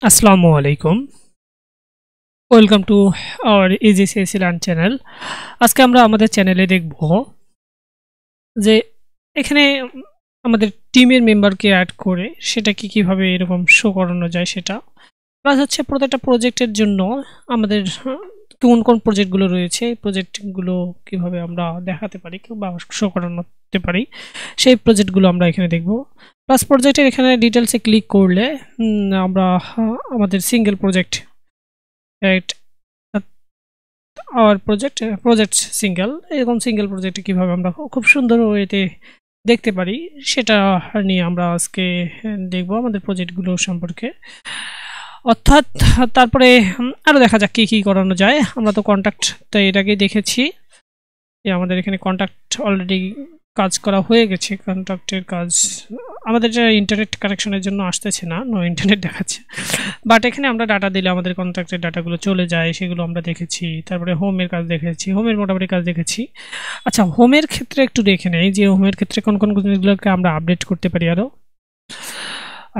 আসসালামু আলাইকুম। Welcome to our ইজিসিএসি লার্ন চ্যানেল। আজকে আমরা আমাদের চ্যানেলে দেখব যে এখানে আমাদের টিমের মেম্বারকে অ্যাড করে সেটাকে কিভাবে এরকম শো করানো যায় সেটা। প্লাস হচ্ছে প্রত্যেকটা প্রজেক্টের জন্য আমাদের কোন কোন প্রজেক্টগুলো রয়েছে, এই প্রজেক্টগুলো কিভাবে আমরা দেখাতে পারি বা শো করাতে পারি, সেই প্রজেক্টগুলো আমরা এখানে দেখব। প্লাস প্রজেক্টের এখানে ডিটেলসে ক্লিক করলে আমরা আমাদের সিঙ্গেল প্রজেক্ট আর প্রজেক্ট সিঙ্গেল, এরকম সিঙ্গেল প্রজেক্টে কিভাবে আমরা খুব সুন্দর ওয়েতে দেখতে পারি সেটা নিয়ে আমরা আজকে দেখব আমাদের প্রজেক্টগুলো সম্পর্কে। অর্থাৎ তারপরে আরও দেখা যাক কী কী করানো যায়। আমরা তো কন্ট্যাক্টটা এর আগেই দেখেছি, আমাদের এখানে কন্ট্যাক্ট অলরেডি কাজ করা হয়ে গেছে। কন্ট্যাক্টের কাজ আমাদের ইন্টারনেট কানেকশনের জন্য আসতেছে না, নো ইন্টারনেট দেখাচ্ছে, বাট এখানে আমরা ডাটা দিলে আমাদের কন্ট্যাক্টের ডাটাগুলো চলে যায়, সেগুলো আমরা দেখেছি। তারপরে হোমের কাজ দেখেছি, হোমের মোটামুটি কাজ দেখেছি। আচ্ছা, হোমের ক্ষেত্রে একটু দেখে নেই যে হোমের ক্ষেত্রে কোন কোন জিনিসগুলোকে আমরা আপডেট করতে পারি আরও।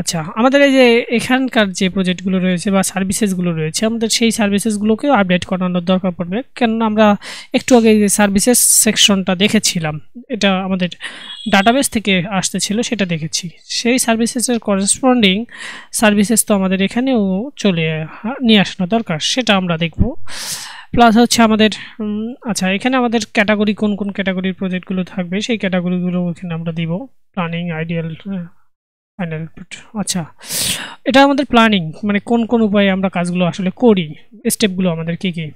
আচ্ছা, আমাদের এই যে এখানকার যে প্রজেক্টগুলো রয়েছে বা সার্ভিসেসগুলো রয়েছে, আমাদের সেই সার্ভিসেসগুলোকেও আপডেট করানোর দরকার পড়বে। কেননা আমরা একটু আগে যে সার্ভিসেস সেকশনটা দেখেছিলাম, এটা আমাদের ডাটাবেস থেকে আসতেছিল, সেটা দেখেছি। সেই সার্ভিসেসের করেসপন্ডিং সার্ভিসেস তো আমাদের এখানেও চলে নিয়ে আসানো দরকার, সেটা আমরা দেখব। প্লাস হচ্ছে আমাদের আচ্ছা, এখানে আমাদের ক্যাটাগরি কোন কোন ক্যাটাগরির প্রজেক্টগুলো থাকবে সেই ক্যাটাগরিগুলো এখানে আমরা দিব। Planning, ideal, final. আচ্ছা, এটা আমাদের প্ল্যানিং, মানে কোন কোন উপায়ে আমরা কাজগুলো আসলে করি, স্টেপগুলো আমাদের কী কী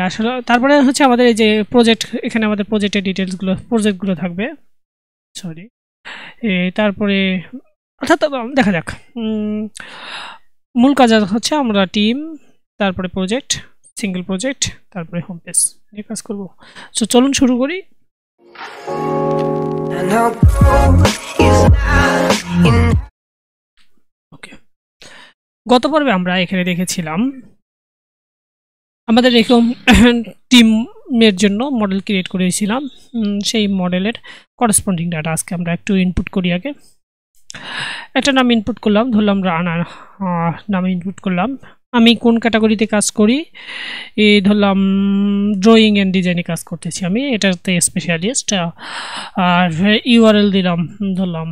আসলে। তারপরে হচ্ছে আমাদের এই যে প্রজেক্ট, এখানে আমাদের প্রজেক্টের ডিটেলসগুলো প্রজেক্টগুলো থাকবে, সরি। তারপরে অর্থাৎ দেখা যাক, মূল কাজ হচ্ছে আমরা টিম, তারপরে প্রজেক্ট, সিঙ্গেল প্রজেক্ট, তারপরে হোম পেজ নিয়ে কাজ করবো। সো চলুন শুরু করি। ওকে, গত পর্বে আমরা এখানে দেখেছিলাম আমাদের এরকম টিমের জন্য মডেল ক্রিয়েট করেছিলাম। সেই মডেলের করেসপন্ডিং ডাটা আজকে আমরা একটু ইনপুট করি। আগে একটা নাম ইনপুট করলাম, ধরলাম রানা নাম ইনপুট করলাম। আমি কোন ক্যাটাগরিতে কাজ করি, ধরলাম ড্রয়িং অ্যান্ড ডিজাইনে কাজ করতেছি আমি, এটাতে স্পেশালিস্ট। আর ইউআরএল দিলাম, ধরলাম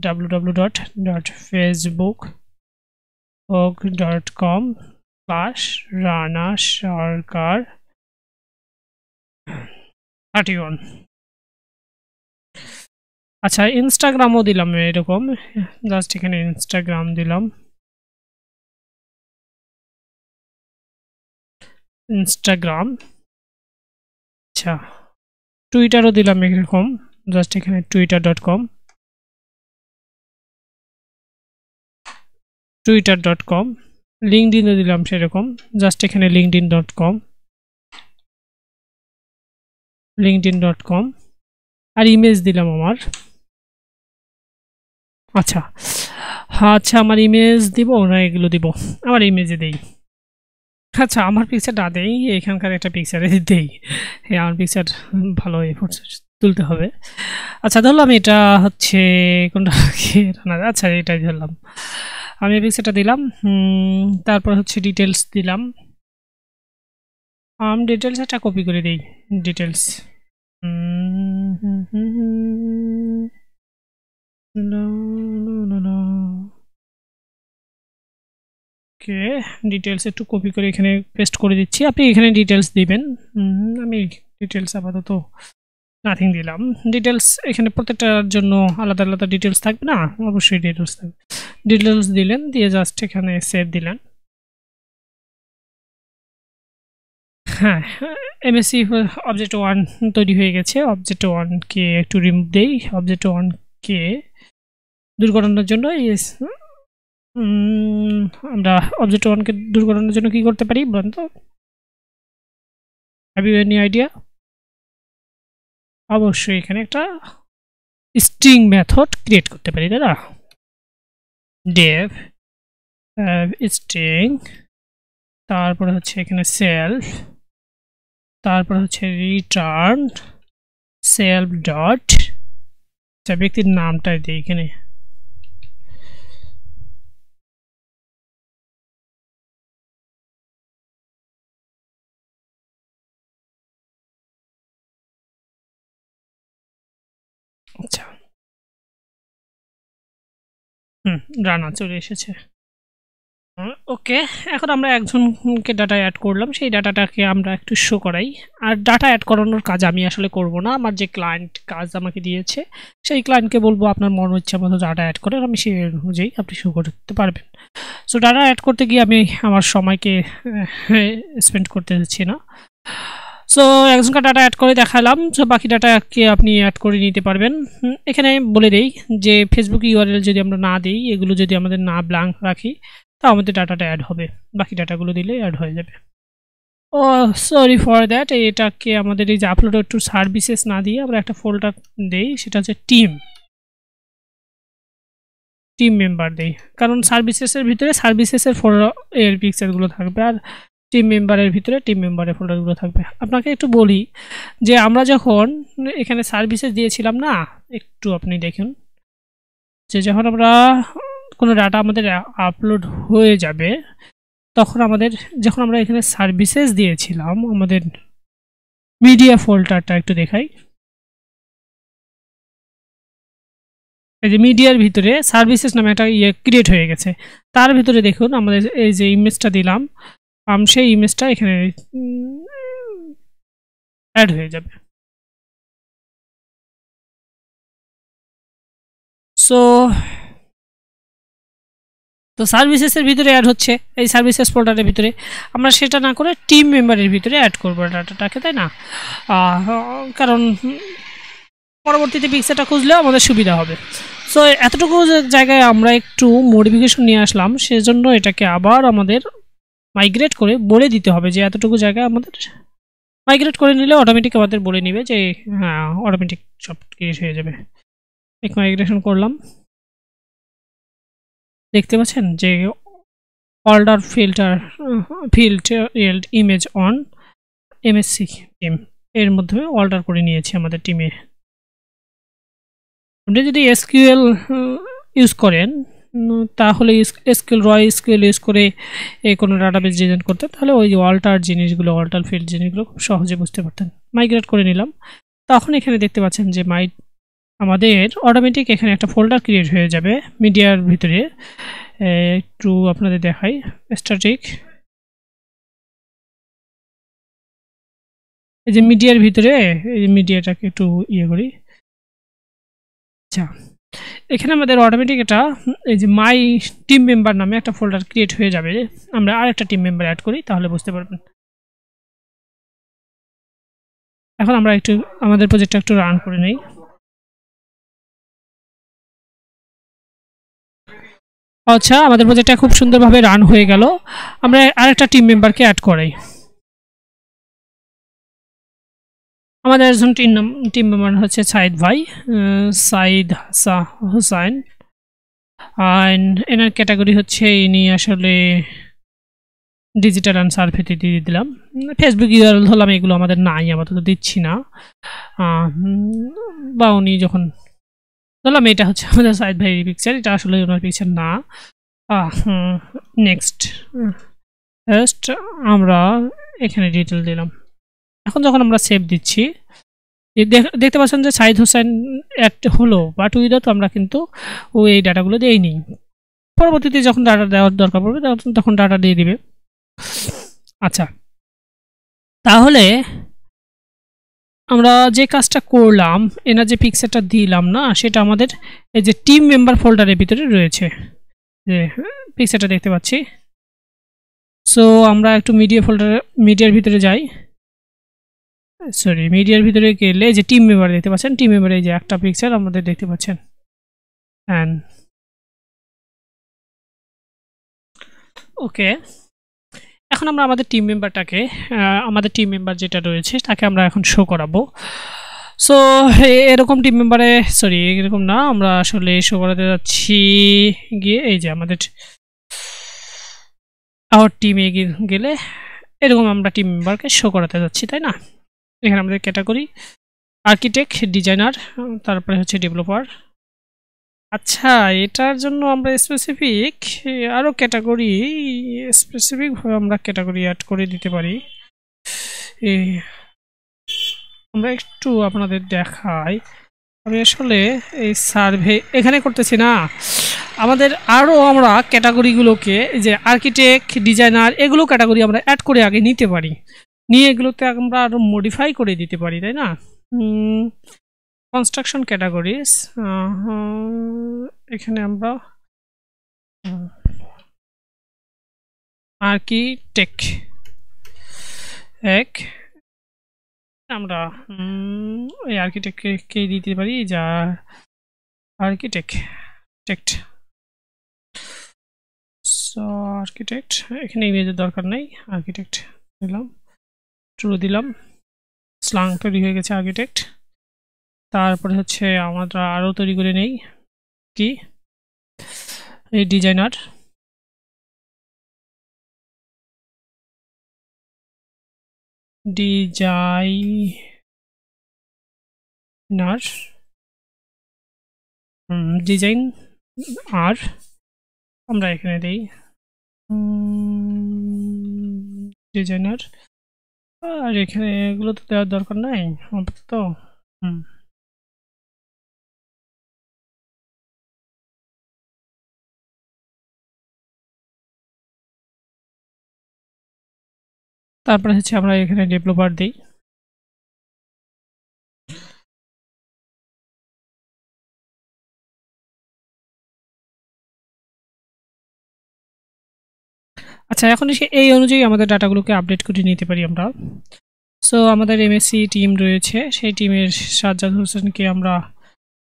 www.facebook.com/Rana Sarkar 31। আচ্ছা, ইনস্টাগ্রামও দিলাম এরকম, জাস্ট এখানে ইনস্টাগ্রাম দিলাম, ইনস্টাগ্রাম। আচ্ছা, টুইটারও দিলাম এরকম, জাস্ট এখানে twitter.com, লিঙ্কডিনও দিলাম সেরকম, জাস্ট এখানে linkedin.com, আর ইমেজ দিলাম আমার। আচ্ছা আচ্ছা, আমার ইমেজ দিব না, এগুলো দিব, আমার ইমেজে দেই। আচ্ছা, আমার পিকচারটা দেই, এখানকার একটা পিকচারে দেই, হ্যাঁ আমার পিকচার ভালো তুলতে হবে। আচ্ছা, ধরলাম এটা হচ্ছে কোনটা, আচ্ছা এটাই ধরলাম, আমি পিকচারটা দিলাম। তারপর হচ্ছে ডিটেলস দিলাম, ডিটেলস একটা কপি করে দিই, ডিটেলস ওকে, ডিটেলস একটু কপি করে এখানে পেস্ট করে দিচ্ছি, আপনি এখানে ডিটেলস দিবেন। আমি ডিটেলস আপাতত নাথিং দিলাম। ডিটেলস এখানে প্রত্যেকটার জন্য আলাদা আলাদা ডিটেলস থাকবে না, অবশ্যই ডিটেলস থাকবে। ডিটেলস দিলেন, দিয়ে জাস্ট এখানে সেভ দিলেন। হ্যাঁ, এমএসসি অবজেক্ট 1 তৈরি হয়ে গেছে। অবজেক্ট 1কে একটু রিমুভ দেই, অবজেক্ট 1কে দূর করানোর জন্য আমরা অবজেক্ট 1কে দূর করানোর জন্য কি করতে পারি বলুন তো? Have you any idea? অবশ্যই এখানে একটা স্ট্রিং মেথড ক্রিয়েট করতে পারি, তাই না? ডেভ স্ট্রিং, তারপরে হচ্ছে এখানে সেলফ, তারপরে হচ্ছে রিটার্ন সেলফ ডট, ব্যক্তির নামটা দিই এখানে, আচ্ছা, রানা চলে এসেছে। ওকে, এখন আমরা একজনকে ডাটা অ্যাড করলাম, সেই ডাটাটাকে আমরা একটু শো করাই। আর ডাটা অ্যাড করানোর কাজ আমি আসলে করব না, আমার যে ক্লায়েন্ট কাজ আমাকে দিয়েছে সেই ক্লায়েন্টকে বলবো আপনার মন ইচ্ছা মতো ডাটা অ্যাড করেন, আমি সেই অনুযায়ী আপনি শো করতে পারবেন। সো ডাটা অ্যাড করতে গিয়ে আমি আমার সময়কে স্পেন্ড করতে যাচ্ছি না। সো একজনকে ডাটা অ্যাড করে দেখালাম, সো বাকি ডাটাকে আপনি অ্যাড করে নিতে পারবেন। এখানে বলে দেই যে ফেসবুক ইউআরএল যদি আমরা না দিই, এগুলো যদি আমাদের না ব্ল্যাঙ্ক রাখি, তা আমাদের ডাটাটা অ্যাড হবে, বাকি ডাটাগুলো দিলে অ্যাড হয়ে যাবে। ও সরি ফর দ্যাট, এটাকে আমাদের এই যে আপলোড টু সার্ভিসেস না দিয়ে আমরা একটা ফোল্ডার দেই, সেটা হচ্ছে টিম মেম্বার দেই, কারণ সার্ভিসেসের ভিতরে সার্ভিসেসের এর পিকচারগুলো থাকবে, আর টিম মেম্বারের ভিতরে টিম মেম্বারের ফোল্ডারগুলো থাকবে। আপনাকে একটু বলি যে আমরা যখন এখানে সার্ভিসেস দিয়েছিলাম না, একটু আপনি দেখুন যে যখন আমরা কোনো ডাটা আমাদের আপলোড হয়ে যাবে, তখন যখন আমরা এখানে সার্ভিসেস দিয়েছিলাম, আমাদের মিডিয়া ফোল্ডারটা একটু দেখাই। এই যে মিডিয়ার ভিতরে সার্ভিসেস নামে একটা ক্রিয়েট হয়ে গেছে, তার ভিতরে দেখুন আমাদের এই যে ইমেজটা দিলাম, সেই ইমেজটা এখানে অ্যাড হয়ে যাবে। সো তো সার্ভিসেসের ভিতরে অ্যাড হচ্ছে এই সার্ভিসেস ফোল্ডারের ভিতরে, আমরা সেটা না করে টিম মেম্বারের ভিতরে অ্যাড করবো ডাটাটাকে, তাই না? কারণ পরবর্তীতে পিকচারটা খুঁজলেও আমাদের সুবিধা হবে। সো এতটুকু জায়গায় আমরা একটু মডিফিকেশন নিয়ে আসলাম, সেজন্য এটাকে আবার আমাদের মাইগ্রেট করে বলে দিতে হবে যে এতটুকু জায়গায় আমাদের মাইগ্রেট করে নিলে অটোমেটিক আমাদের বলে নিবে যে হ্যাঁ অটোমেটিক সব ক্রিয়েট হয়ে যাবে। এক মাইগ্রেশন করলাম, দেখতে পাচ্ছেন যে alter field image on MSC team এর মাধ্যমে অল্টার করে নিয়েছি আমাদের টিমে। আপনি যদি এসকিউএল ইউজ করেন, তাহলে এসকিউএল ইউজ করে কোনো ডাটাবেস ডিজাইন করতে, তাহলে ওই অল্টার জিনিসগুলো, অল্টার ফিল্ড জিনিসগুলো খুব সহজে বুঝতে পারতেন। মাইগ্রেট করে নিলাম, তখন এখানে দেখতে পাচ্ছেন যে আমাদের অটোমেটিক এখানে একটা ফোল্ডার ক্রিয়েট হয়ে যাবে মিডিয়ার ভিতরে। একটু আপনাদের দেখাই, স্ট্যাটিক, এই যে মিডিয়ার ভিতরে, এই মিডিয়াটাকে একটু করি। আচ্ছা, এখানে আমাদের অটোমেটিক এটা এই যে মাই টিম মেম্বার নামে একটা ফোল্ডার ক্রিয়েট হয়ে যাবে। আমরা আরেকটা টিম মেম্বার অ্যাড করি, তাহলে বুঝতে পারবেন। এখন আমরা একটু আমাদের প্রজেক্টটা একটু রান করে নেই। আচ্ছা, আমাদের প্রজেক্টটা খুব সুন্দরভাবে রান হয়ে গেল। আমরা আরেকটা টিম মেম্বারকে অ্যাড করাই। আমাদের একজন টিম মেম্বার হচ্ছে সাইদ ভাই, সাইদ হুসাইন। এনার ক্যাটাগরি হচ্ছে ইনি আসলে ডিজিটাল অ্যান্ড সার্ভেতে দিয়ে দিলাম। ফেসবুক ইউআরএল ধরলাম, এগুলো আমাদের নাই, আপাতত দিচ্ছি না। বা উনি যখন ধরলাম এটা হচ্ছে আমাদের সাইদ ভাইয়ের পিকচার, এটা আসলে ওনার পিকচার না। নেক্সট আমরা এখানে ডিটেল দিলাম। এখন যখন আমরা সেভ দিচ্ছি, দেখতে পাচ্ছেন যে সাইদ হোসেন অ্যাড হলো, বাট উইদাউট আমরা কিন্তু এই ডাটাগুলো দেইনি। পরবর্তীতে যখন ডাটা দেওয়ার দরকার পড়বে তখন ডাটা দিয়ে দিবে। আচ্ছা, তাহলে আমরা যে কাজটা করলাম, এনার যে পিকচারটা দিলাম না, সেটা আমাদের এই যে টিম মেম্বার ফোল্ডারের ভিতরে রয়েছে, যে পিকচারটা দেখতে পাচ্ছি। সো আমরা একটু মিডিয়ার ভিতরে যাই। সরি, মিডিয়ার ভিতরে গেলে যে টিম মেম্বার দেখতে পাচ্ছেন, টিম মেম্বারে যে একটা পিকচার আমাদের দেখতে পাচ্ছেন। ওকে, এখন আমরা আমাদের টিম মেম্বার যেটা রয়েছে তাকে আমরা এখন শো করাবো। সো এরকম টিম মেম্বারে, সরি এরকম না, আমরা আসলে শো করাতে যাচ্ছি গিয়ে এই যে আমাদের টিমে গেলে এরকম আমরা টিম মেম্বারকে শো করাতে যাচ্ছি, তাই না? এখানে আমাদের ক্যাটাগরি আর্কিটেক্ট, ডিজাইনার, তারপরে হচ্ছে ডেভেলপার। আচ্ছা, এটার জন্য আমরা স্পেসিফিক আরও স্পেসিফিকভাবে আমরা ক্যাটাগরি অ্যাড করে দিতে পারি। আমরা একটু আপনাদের দেখাই আমি আসলে এই সার্ভে এখানে করতেছি না, আমাদের আরও আমরা ক্যাটাগরিগুলোকে যে আর্কিটেক্ট ডিজাইনার এগুলো ক্যাটাগরি আমরা অ্যাড করে আগে নিতে পারি, নিয়ে এগুলোতে আমরা আরও মডিফাই করে দিতে পারি, তাই না? কনস্ট্রাকশন ক্যাটাগরিজ, এখানে আমরা আর্কিটেক্ট আমরা এই আর্কিটেক্টকে দিতে পারি, যা আর্কিটেক্ট সো আর্কিটেক্ট, এখানে ইমেজের দরকার নেই, আর্কিটেক্ট দিলাম, ট্রু দিলাম, স্লাং তৈরি হয়ে গেছে আর্কিটেক্ট। তারপরে হচ্ছে আমরা আরও তৈরি করে নেই কি এই ডিজাইনার, ডিজাইন আর আমরা এখানে দেই ডিজাইনার, আর এখানে এগুলো তো দেওয়ার দরকার নাই তো। তারপরে হচ্ছে আমরা এখানে ডেভেলপার দিই, আচ্ছা এখন এই অনুযায়ী আমাদের ডাটাগুলোকে আপডেট করে নিতে পারি আমরা। সো আমাদের এমএসসি টিম রয়েছে, সেই টিমের সাজ্জাদ হোসেনকে আমরা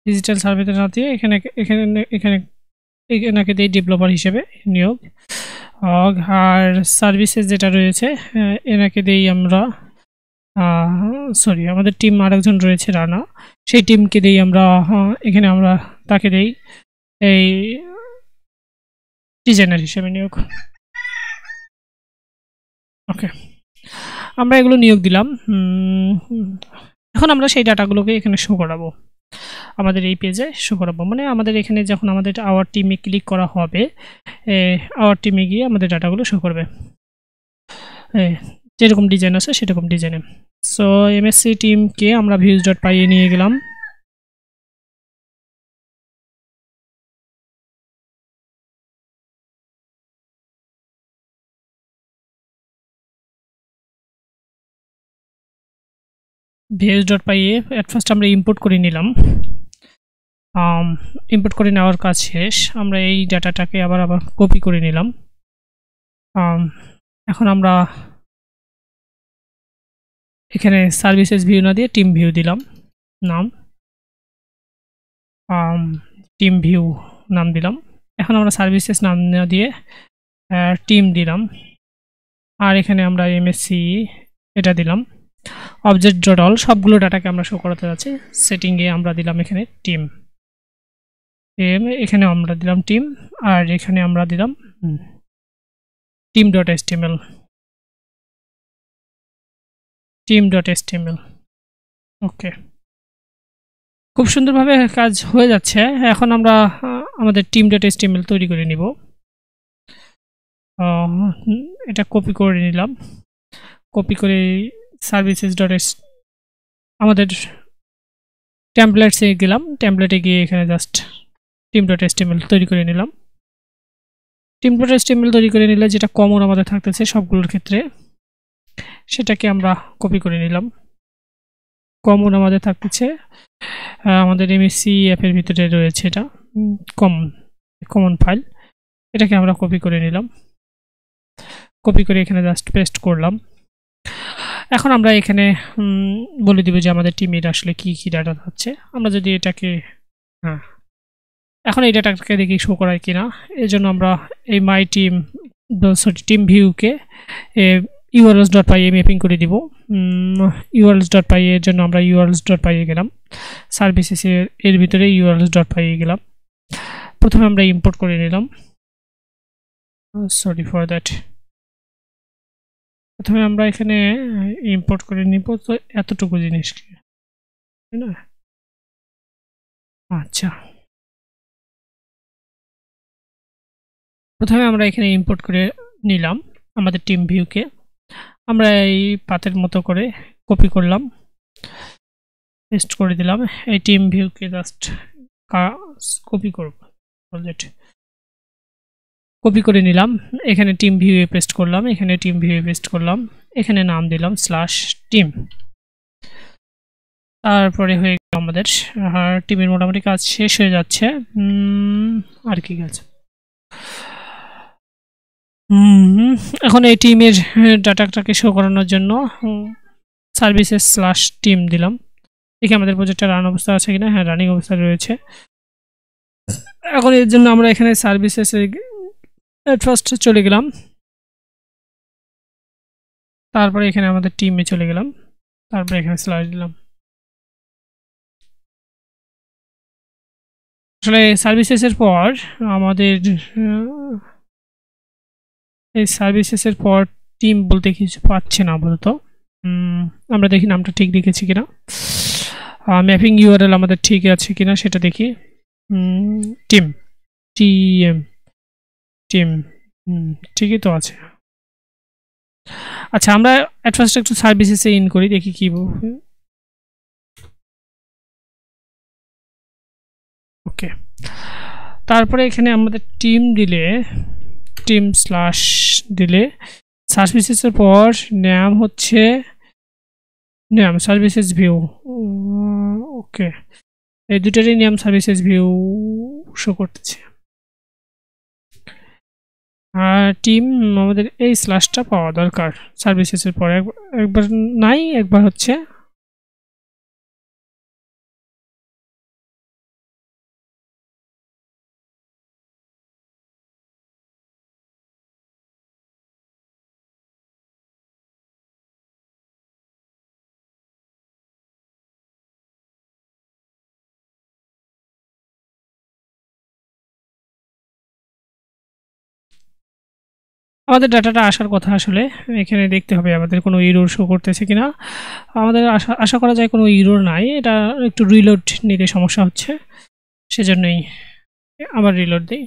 ডিজিটাল সার্ভেতে না দিয়ে এখানে এখানে এখানে এনাকে দিই ডেভেলপার হিসেবে নিয়োগ, আর সার্ভিসেস যেটা রয়েছে এনাকে দিই আমরা, সরি আমাদের টিম আরেকজন রয়েছে রানা, সেই টিমকে দিই আমরা, এখানে আমরা তাকে দিই এই ডিজাইনার হিসেবে নিয়োগ। ওকে, আমরা এগুলো নিয়োগ দিলাম। এখন আমরা সেই ডাটাগুলোকে এখানে শো করাবো, আমাদের এই পেজে শো করাবো, মানে আমাদের এখানে যখন আমাদের আওয়ার টিমে ক্লিক করা হবে, আওয়ার টিমে গিয়ে আমাদের ডাটাগুলো শো করবে, যেরকম ডিজাইন আছে সেরকম ডিজাইনে। সো এমএসসি টিমকে আমরা views.py এ নিয়ে গেলাম, views.py এ এট ফার্স্ট আমরা ইম্পোর্ট করে নিলাম, ইম্পোর্ট করে নেওয়ার কাজ শেষ, আমরা এই ডাটাটাকে আবার কপি করে নিলাম। এখন আমরা এখানে সার্ভিসেস ভিউ না দিয়ে টিম ভিউ দিলাম, নাম টিম ভিউ নাম দিলাম। এখন আমরা সার্ভিসেস নাম না দিয়ে টিম দিলাম, আর এখানে আমরা এমএসসি এটা দিলাম, অবজেক্ট ডট অল সবগুলো ডাটাকে আমরা শো করাতে যাচ্ছি। সেটিংয়ে আমরা দিলাম এখানে টিম, এখানে আমরা দিলাম টিম, আর এখানে আমরা দিলাম team.html, ওকে, খুব সুন্দরভাবে কাজ হয়ে যাচ্ছে। এখন আমরা আমাদের team.html তৈরি করে নিব, এটা কপি করে নিলাম, কপি করে সার্ভিসেস আমাদের টেমপ্লেটসে গেলাম, টেমপ্লেটে গিয়ে এখানে জাস্ট team.html তৈরি করে নিলাম। team.html তৈরি করে নিলে যেটা কমন আমাদের থাকতেছে সবগুলোর ক্ষেত্রে, সেটাকে আমরা কপি করে নিলাম। কমন আমাদের থাকতেছে আমাদের এমএসসি অ্যাপের ভিতরে রয়েছে, এটা কমন ফাইল, এটাকে আমরা কপি করে নিলাম, কপি করে এখানে জাস্ট পেস্ট করলাম। এখন আমরা এখানে বলে দিব যে আমাদের টিমের আসলে কি কি ডাটা থাকছে। আমরা যদি এটাকে এখন এই ডাটাকে দেখি শো করায় কিনা, এর জন্য আমরা এই মাই টিম টিম ভিউকে urls.py ম্যাপিং করে দিব। urls.py এর জন্য আমরা urls.py গেলাম, সার্ভিসেস এর ভিতরে urls.py গেলাম, প্রথমে আমরা ইম্পোর্ট করে নিলাম, সরি ফর দ্যাট, প্রথমে আমরা এখানে ইম্পোর্ট করে নিব, তো এতটুকু জিনিস তাই না? আচ্ছা, প্রথমে আমরা এখানে ইম্পোর্ট করে নিলাম আমাদের টিম ভিউকে, আমরা এই পাতের মতো করে কপি করলাম, পেস্ট করে দিলাম। এই টিম ভিউকে জাস্ট কপি করব, কপি করে নিলাম, এখানে টিম ভিউয়ে পেস্ট করলাম, এখানে টিম ভিউয়ে পেস্ট করলাম, এখানে নাম দিলাম /টিম। তারপরে হয়ে গেল আমাদের, আর টিমের মোটামুটি কাজ শেষ হয়ে যাচ্ছে। আর কি কাজ, এখন এই টিমের ডাটাটাকে শো করানোর জন্য সার্ভিসেস/টিম দিলাম। দেখি আমাদের প্রজেক্টটা রান অবস্থা আছে কিনা। হ্যাঁ, রানিং অবস্থায় রয়েছে। এখন এর জন্য আমরা এখানে সার্ভিসেস ফার্স্ট চলে গেলাম, তারপরে এখানে আমাদের টিমে চলে গেলাম, তারপরে এখানে স্ল্যাশ দিলাম। আসলে সার্ভিসেসের পর আমাদের এই সার্ভিসেসের পর টিম বলতে কিছু পাচ্ছে না আপাতত। আমরা দেখি নামটা ঠিক লিখেছি কিনা, ম্যাপিং ইউআরএল আমাদের ঠিক আছে কিনা সেটা দেখি। টিম টিএম টিম ঠিকই তো আছে। আচ্ছা, আমরা অ্যাট ফার্স্ট একটু সার্ভিসেসে ইন করি, দেখি কি। ওকে, তারপরে এখানে আমাদের টিম দিলে, টিম স্ল্যাশ দিলে সার্ভিসেসের পর নাম হচ্ছে নাম সার্ভিসেস ভিউ। ওকে, এই দুটারই নাম সার্ভিসেস ভিউ শো করতেছে। আর টিম আমাদের এই স্ল্যাশটা পাওয়া দরকার সার্ভিসেসের পর, একবার নাই, একবার হচ্ছে। আমাদের ডাটাটা আসার কথা, আসলে এখানে দেখতে হবে আমাদের কোনো ইরোর শো করতেছে কিনা। আমাদের আশা করা যায় কোনো ইরোর নাই, এটা একটু রিলোড নিতে সমস্যা হচ্ছে, সেজন্যই আবার রিলোড দিই।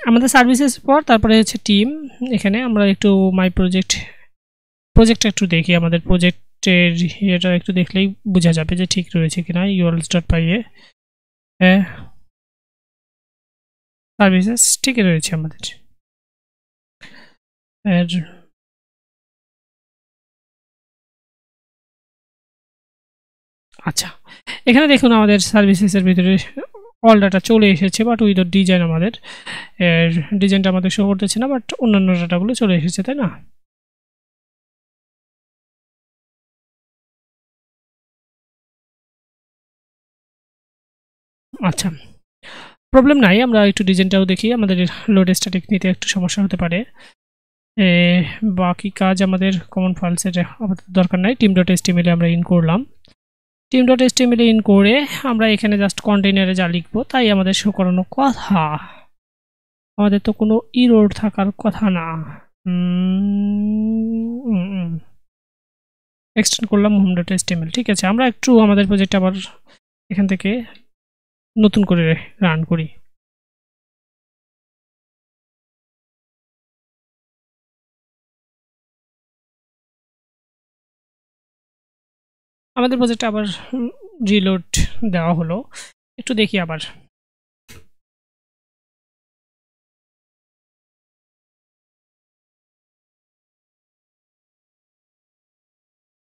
আমাদের সার্ভিসেস পর তারপরে হচ্ছে টিম। এখানে আমরা একটু মাই প্রজেক্টটা একটু দেখি, আমাদের প্রজেক্টের এটা একটু দেখলেই বোঝা যাবে যে ঠিক রয়েছে কিনা। urls.py এ সার্ভিসেস ঠিকই রয়েছে আমাদের। আচ্ছা, এখানে দেখুন আমাদের সার্ভিসেসের ভিতরে অল ডাটা চলে এসেছে, বাট উইথ ডিজাইন আমাদের এর ডিজাইনটা আমাদের শো করতেছে না, বাট অন্যান্য ডাটাগুলো চলে এসেছে, তাই না? আচ্ছা, প্রবলেম নাই, আমরা একটু ডিজাইনটাও দেখি। আমাদের লোড স্ট্যাটিক নিতে একটু সমস্যা হতে পারে। বাকি কাজ আমাদের কমন ফাইলসের আপাতত দরকার নাই। team.html আমরা ইন করলাম। team.html ইন করে আমরা এখানে জাস্ট কন্টেইনারে যা লিখবো তাই আমাদের শো করানো কথা। আমাদের তো কোনো ইরোর থাকার কথা না। এক্সটেন্ড করলাম home.html। ঠিক আছে, আমরা একটু আমাদের প্রজেক্ট আবার এখান থেকে নতুন করে রান করি। আমাদের প্রজেক্টে আবার রিলোড দেওয়া হলো, একটু দেখি আবার।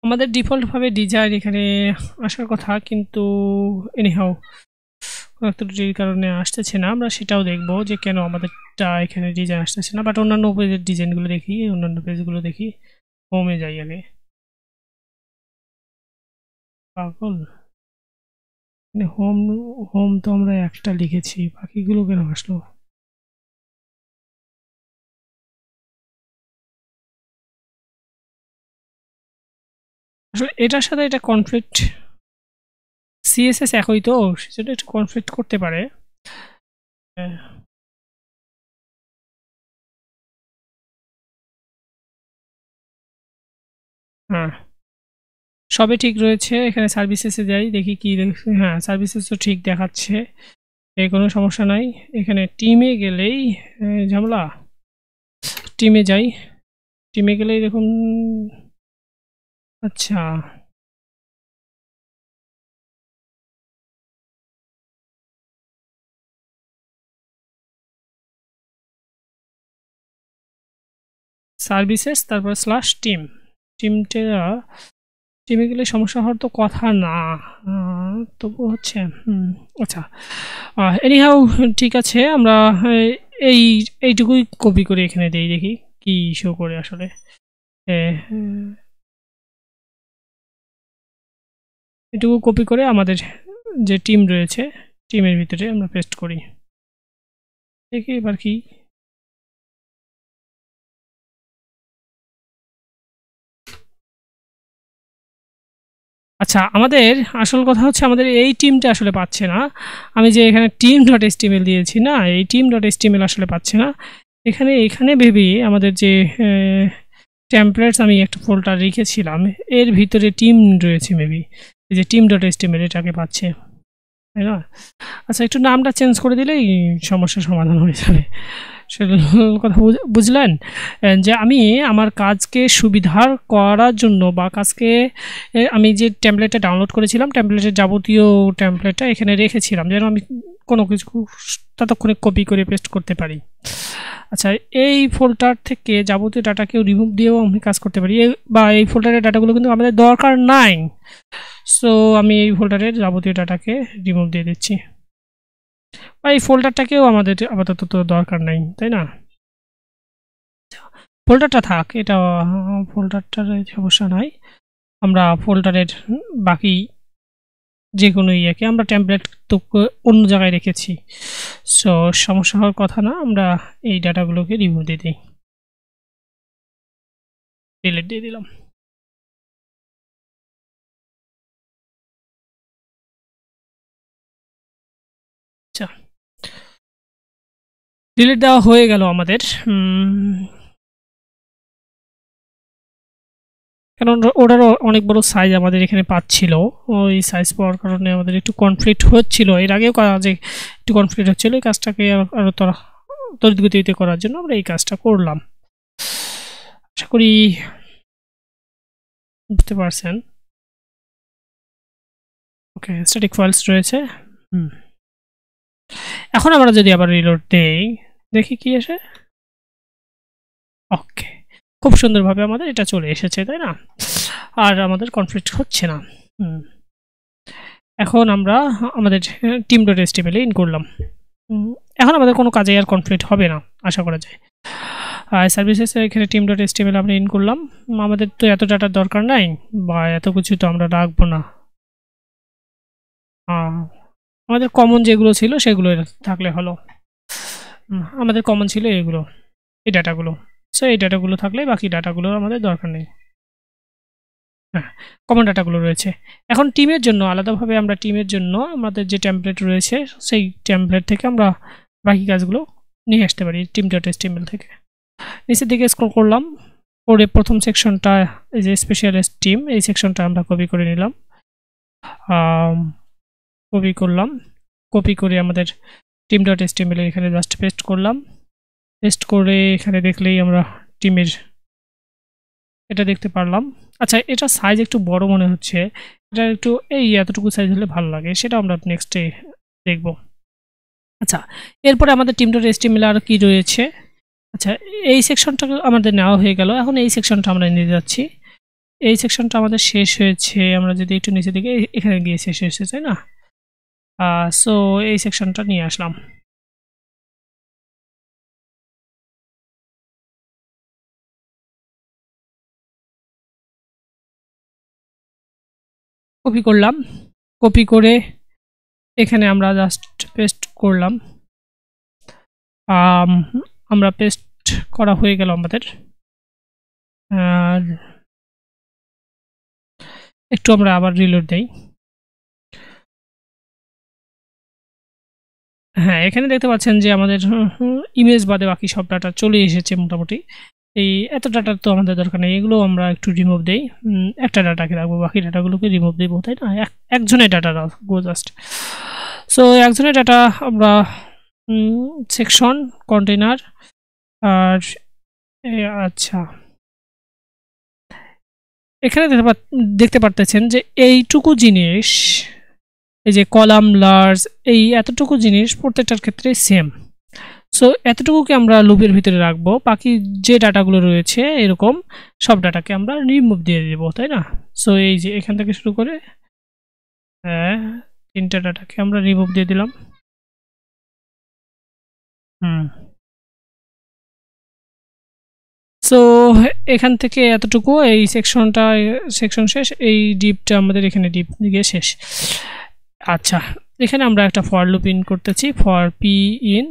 আমাদের ডিফল্টভাবে ডিজাইন এখানে আসার কথা, কিন্তু এনিহাউ ত্রুটির কারণে আসতেছে না। আমরা সেটাও দেখব যে কেন আমাদেরটা এখানে ডিজাইন আসতেছে না। বাট অন্যান্য পেজের ডিজাইনগুলো দেখি, অন্যান্য পেজগুলো দেখি। হোমে যাই আগে। পাগল, হোম হোম তো আমরা একটা লিখেছি, বাকিগুলো কেন আসলো? আসলে এটার সাথে এটা কনফ্লিক্ট, সিএসএস একই তো, সেটা একটু কনফ্লিক্ট করতে পারে। হ্যাঁ, সবই ঠিক রয়েছে। এখানে সার্ভিসেসে যাই, দেখি কি। হ্যাঁ, সার্ভিসেস তো ঠিক দেখাচ্ছে। এই কোনো সমস্যা নাই। এখানে টিমে গেলেই ঝামেলা। টিমে যাই, টিমে গেলেই দেখুন। আচ্ছা, সার্ভিসেস, তারপর স্ল্যাশ টিম। টিমটা টিমে গেলে সমস্যা হওয়ার তো কথা না, তবু হচ্ছে। আচ্ছা, এনিহাউ ঠিক আছে। আমরা এই এইটুকুই কপি করে এখানে দিই, দেখি কি শো করে আসলে। এটুকু কপি করে আমাদের যে টিম রয়েছে, টিমের ভিতরে আমরা পেস্ট করি, দেখি এবার কি। আচ্ছা, আমাদের আসল কথা হচ্ছে আমাদের এই টিমটা আসলে পাচ্ছে না। আমি যে এখানে টিম ডট এসটিএমএল দিয়েছি না, এই টিম ডট এসটিএমএল আসলে পাচ্ছে না। এখানে ভেবে আমাদের যে টেমপ্লেটস আমি একটা ফোল্ডার রেখেছিলাম, এর ভিতরে টিম রয়েছে মেবি, এই যে টিম ডট এসটিএমএল এটাকে পাচ্ছে, তাই না? আচ্ছা, একটু নামটা চেঞ্জ করে দিলেই সমস্যার সমাধান হয়ে যাবে। সেটা কথা বুঝলেন, যে আমি আমার কাজকে সুবিধার করার জন্য বা কাজকে আমি যে টেমপ্লেটটা ডাউনলোড করেছিলাম, টেমপ্লেটের যাবতীয় টেমপ্লেটটা এখানে রেখেছিলাম যেন আমি কোনো কিছু ততক্ষণে কপি করে পেস্ট করতে পারি। আচ্ছা, এই ফোল্ডার থেকে যাবতীয় ডাটাকেও রিমুভ দিয়েও আমি কাজ করতে পারি, বা এই ফোল্ডারের ডাটাগুলো কিন্তু আমাদের দরকার নাই। সো আমি এই ফোল্ডারের যাবতীয় ডাটাকে রিমুভ দিয়ে দিচ্ছি, বা এই ফোল্ডারটাকেও আমাদের আপাতত তো দরকার নাই, তাই না? ফোল্ডারটা থাক, এটা ফোল্ডারটার সমস্যা নাই। আমরা ফোল্ডারের বাকি যে কোনো ইয়েকে আমরা টেমপ্লেট তো অন্য জায়গায় রেখেছি, সো সমস্যা হওয়ার কথা না। আমরা এই ডাটাগুলোকে রিমুভ দিয়ে দিই, ডিলিট দিয়ে দিলাম। আচ্ছা, ডিলিট দেওয়া হয়ে গেল আমাদের। কারণ ওটারও অনেক বড় সাইজ আমাদের এখানে পাচ্ছিল, ওই সাইজ পাওয়ার কারণে আমাদের একটু কনফ্লিক্ট হচ্ছিল। এর আগেও কাজে একটু কনফ্লিক্ট হচ্ছিল, এই কাজটাকে আরও তড়িৎগতিতে করার জন্য আমরা এই কাজটা করলাম। আশা করি বুঝতে পারছেন। ওকে, স্ট্যাটিক ফাইলস রয়েছে। এখন আমরা যদি আবার রিলোড দেই, দেখি কি আসে। ওকে, খুব সুন্দরভাবে আমাদের এটা চলে এসেছে, তাই না? আর আমাদের কনফ্লিক্ট হচ্ছে না। এখন আমরা আমাদের টিম ডট এসটিএমএল ইন করলাম। এখন আমাদের কোনো কাজে আর কনফ্লিক্ট হবে না আশা করা যায়। সার্ভিসেস এখানে টিম ডট এসটিএমএল আমরা ইন করলাম। আমাদের তো এত ডাটার দরকার নাই, বা এত কিছু তো আমরা রাখবো না। আমাদের কমন যেগুলো ছিল সেগুলো থাকলে হলো। আমাদের কমন ছিল এগুলো, এই ডাটাগুলো। সো এই ডাটাগুলো থাকলে বাকি ডাটাগুলোর আমাদের দরকার নেই। হ্যাঁ, কমন ডাটাগুলো রয়েছে। এখন টিমের জন্য আলাদাভাবে আমরা টিমের জন্য আমাদের যে টেমপ্লেট রয়েছে সেই টেমপ্লেট থেকে আমরা বাকি কাজগুলো নিয়ে আসতে পারি টিম ডট এসটিএমএল থেকে। নিচের দিকে স্ক্রল করলাম, করে প্রথম সেকশনটা এই যে স্পেশালিস্ট টিম, এই সেকশনটা আমরা কপি করে নিলাম। কপি করলাম, কপি করে আমাদের টিম ডট এসটিএমএল এখানে জাস্ট পেস্ট করলাম। পেস্ট করে এখানে দেখলেই আমরা টিমের এটা দেখতে পারলাম। আচ্ছা, এটা সাইজ একটু বড় মনে হচ্ছে, এটা একটু এই এতটুকু সাইজ হলে ভালো লাগে, সেটা আমরা নেক্সটে দেখব। আচ্ছা, এরপরে আমাদের টিম ডট এসটিএমএল আর কি রয়েছে। আচ্ছা, এই সেকশনটা আমাদের নেওয়া হয়ে গেল। এখন এই সেকশনটা আমরা নিয়ে যাচ্ছি। এই সেকশনটা আমাদের শেষ হয়েছে, আমরা যদি একটু নিচে দিকে এখানে গিয়ে শেষ হয়েছে, তাই না? সো এই সেকশনটা নিয়ে আসলাম, কপি করলাম, কপি করে এখানে আমরা জাস্ট পেস্ট করলাম। আমরা পেস্ট করা হয়ে গেল আমাদের। আর একটু আমরা আবার রিলোড দেই। হ্যাঁ, এখানে দেখতে পাচ্ছেন যে আমাদের ইমেজ বাদে বাকি সব ডাটা চলে এসেছে মোটামুটি। এই এত ডাটার তো আমাদের দরকার নেই, এগুলো আমরা একটু রিমুভ দেই। একটা ডাটাকে রাখবো, বাকি ডাটাগুলোকে রিমুভ দেবো, তাই না? একজনের ডাটা রাখবো জাস্ট। সো একজনের ডাটা আমরা সেকশন কন্টেনার আর আচ্ছা এখানে দেখতে পারতেছেন যে এইটুকু জিনিস এই যে কলাম লার্জ এই এতটুকু জিনিস প্রত্যেকটার ক্ষেত্রে সেম সো এতটুকুকে আমরা লুপের ভিতরে রাখবো বাকি যে ডাটাগুলো রয়েছে এরকম সব ডাটাকে আমরা রিমুভ দিয়ে দেবো তাই না সো এই যে এখান থেকে শুরু করে হ্যাঁ 3টা ডাটাকে আমরা রিমুভ দিয়ে দিলাম সো এখান থেকে এতটুকু এই সেকশন শেষ এই ডিপটা আমাদের এখানে ডিপ দিকে শেষ আচ্ছা এখানে আমরা একটা ফর লুপ ইন করতেছি ফর পি ইন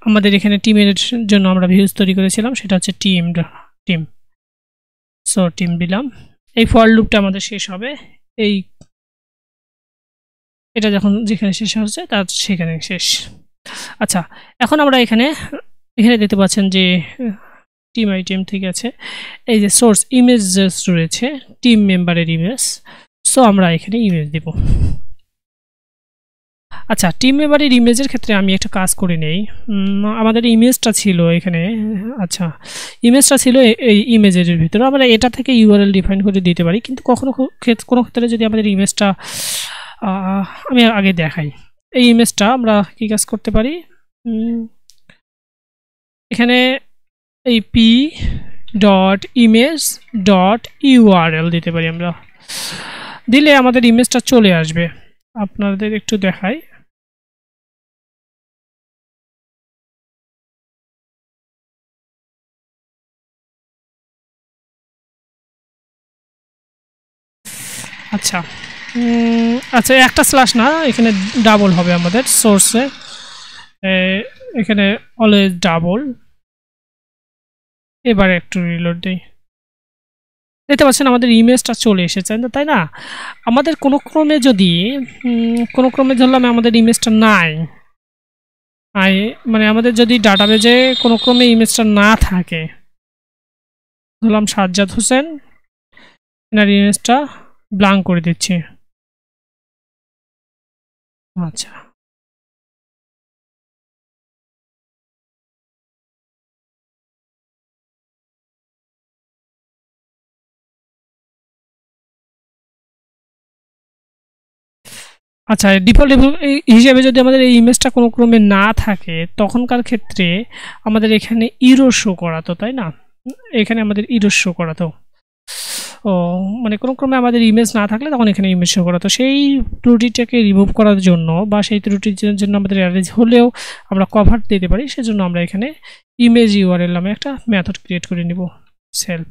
আমাদের এখানে টিমের জন্য আমরা ভিউজ তৈরি করেছিলাম সেটা হচ্ছে টিম সো টিম দিলাম এই ফর লুপটা আমাদের শেষ হবে এই এটা যখন যেখানে শেষ হচ্ছে তার সেখানে শেষ আচ্ছা এখন আমরা এখানে দেখতে পাচ্ছেন যে টিম আইটেম ঠিক আছে এই যে সোর্স ইমেজ রয়েছে টিম মেম্বারের ইমেজ সো আমরা এখানে ইমেজ দেব আচ্ছা টিম মেম্বারের ইমেজের ক্ষেত্রে আমি একটা কাজ করে নেই আমাদের ইমেজটা ছিল এখানে আচ্ছা ইমেজটা ছিল এই ইমেজের ভিতরে আমরা এটা থেকে ইউআরএল ডিফাইন করে দিতে পারি কিন্তু কোনো ক্ষেত্রে যদি আমাদের ইমেজটা আমি আগে দেখাই এই ইমেজটা আমরা কি কাজ করতে পারি এখানে এই p.image.url দিতে পারি আমরা দিলে আমাদের ইমেজটা চলে আসবে আপনাদের একটু দেখাই আচ্ছা আচ্ছা একটা স্ল্যাশ না এখানে ডাবল হবে আমাদের সোর্সে এখানে অলওয়েজ ডাবল এবারে একটু রিলোড দেই দেখতে পাচ্ছেন আমাদের ইমেজটা চলে এসেছে তাই না আমাদের কোনো ক্রমে ধরলাম আমাদের ইমেজটা নাই মানে আমাদের যদি ডাটাবেজে কোনো ক্রমে ইমেজটা না থাকে ধরলাম সাজ্জাদ হোসেন এনার ইমেজটা ব্ল্যাঙ্ক করে দিচ্ছি আচ্ছা আচ্ছা ডিফল্ট হিসেবে যদি আমাদের এই ইমেজটা কোনো ক্রমে না থাকে তখনকার ক্ষেত্রে আমাদের এখানে ইরর শো করাতো তাই না এখানে আমাদের ইরর শো করাতো ও মানে কোনো ক্রমে আমাদের ইমেজ না থাকলে তখন এখানে ইমেজ শো করাতো সেই ত্রুটিটাকে রিমুভ করার জন্য বা সেই ত্রুটির জন্য আমাদের অ্যারেজ হলেও আমরা কভার দিতে পারি সেজন্য আমরা এখানে ইমেজ ইউআরএল নামে একটা মেথড ক্রিয়েট করে নিব সেলফ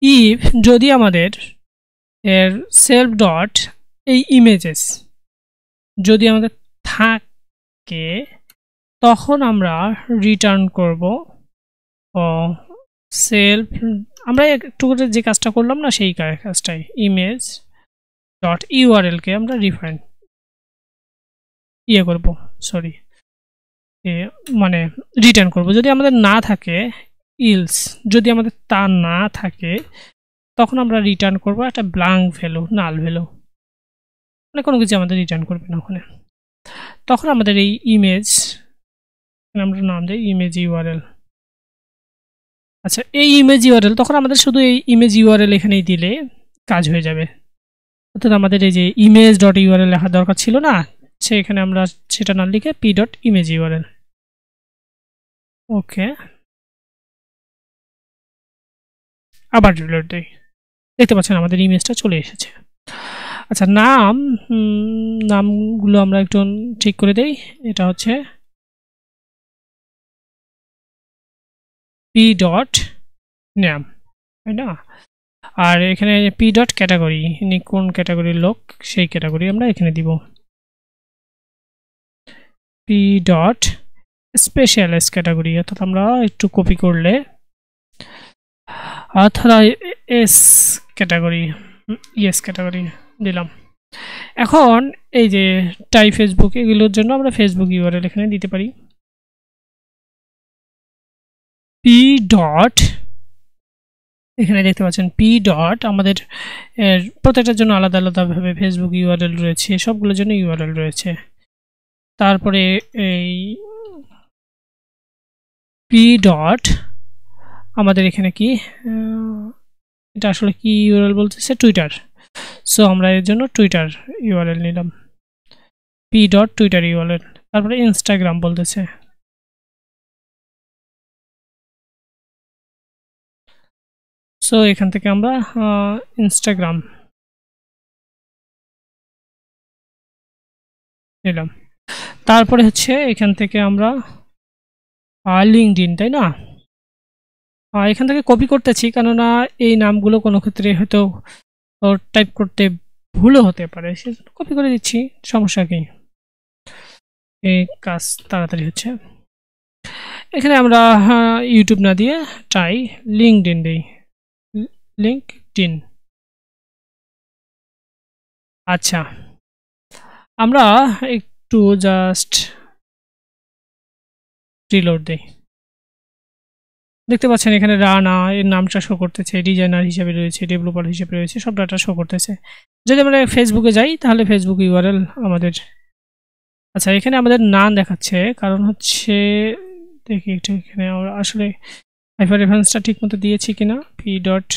ইফ যদি আমাদের এর সেলফ ডট এই ইমেজেস যদি আমাদের থাকে তখন আমরা রিটার্ন করব সেলফ আমরা একটু করে যে কাজটা করলাম না সেই কাজটাই ইমেজ ডট ইউআরএল কে আমরা করব সরি মানে রিটার্ন করব যদি আমাদের না থাকে ইলস যদি আমাদের তা না থাকে তখন আমরা রিটার্ন করব একটা ব্ল্যাঙ্ক ভ্যালু নাল ভ্যালু মানে কোনো কিছু আমাদের রিটার্ন করবে না ওখানে তখন আমাদের এই ইমেজ আমরা নাম দিই ইমেজ ইউআরএল আচ্ছা এই ইমেজ ইউআরএল তখন আমাদের শুধু এই ইমেজ ইউআরএল এখানেই দিলে কাজ হয়ে যাবে অর্থাৎ আমাদের এই যে ইমেজ ডট ইউআরএল লেখার দরকার ছিল না সেখানে আমরা সেটা না লিখে পি ডট ইমেজ ইউআরএল ওকে আবার রিলোড দেই দেখতে পাচ্ছেন আমাদের ইমেজটা চলে এসেছে আচ্ছা নামগুলো আমরা একটু ঠিক করে দেই এটা হচ্ছে পি ডট নাম তাই না আর এখানে পি ডট ক্যাটাগরি ইনি কোন ক্যাটাগরির লোক সেই ক্যাটাগরি আমরা এখানে দিব পি ডট স্পেশালিস ক্যাটাগরি অর্থাৎ আমরা একটু কপি করলে অর্থাৎ এস ক্যাটাগরি ইয়েস ক্যাটাগরি দিলাম এখন এই যে টাই ফেসবুক এগুলোর জন্য আমরা ফেসবুক ইউআরএল এখানে দিতে পারি পি ডট এখানে দেখতে পাচ্ছেন পি ডট আমাদের প্রত্যেকটার জন্য আলাদা আলাদাভাবে ফেসবুক ইউআরএল রয়েছে, সবগুলোর জন্য ইউআরএল রয়েছে। তারপরে এই পি ডট আমাদের এখানে কি এটা আসলে কি ইউআরএল বলতেছে, টুইটার। সো আমরা এর জন্য টুইটার ইউআরএল নিলাম, পি ডট টুইটার ইউআরএল। তারপরে ইনস্টাগ্রাম বলতেছে, সো এখান থেকে আমরা ইনস্টাগ্রাম নিলাম। তারপরে হচ্ছে এখান থেকে আমরা লিঙ্কডইন, তাই না? এখান থেকে কপি করতেছি, কেননা এই নামগুলো কোনো ক্ষেত্রে হয়তো টাইপ করতে ভুলও হতে পারে, কপি করে দিচ্ছি, সমস্যা কি, এই কাজ তাড়াতাড়ি হচ্ছে। এখানে আমরা ইউটিউব না দিয়ে ট্রাই লিঙ্কডইন দিই, লিঙ্কডইন। আচ্ছা, আমরা একটু জাস্ট রিলোড দিই। দেখতে পাচ্ছেন এখানে রানা এর নামটা শো করতেছে, ডিজাইনার হিসেবে রয়েছে, ডেভেলপার হিসেবে রয়েছে, সব ডাটা শো করতেছে। যদি আমরা ফেসবুকে যাই তাহলে ফেসবুক ইউআরএল আমাদের, আচ্ছা এখানে আমাদের নাম দেখাচ্ছে, কারণ হচ্ছে দেখি একটু এখানে আমরা আসলে হাইপার রেফারেন্সটা ঠিক মতো দিয়েছি কিনা। পি ডট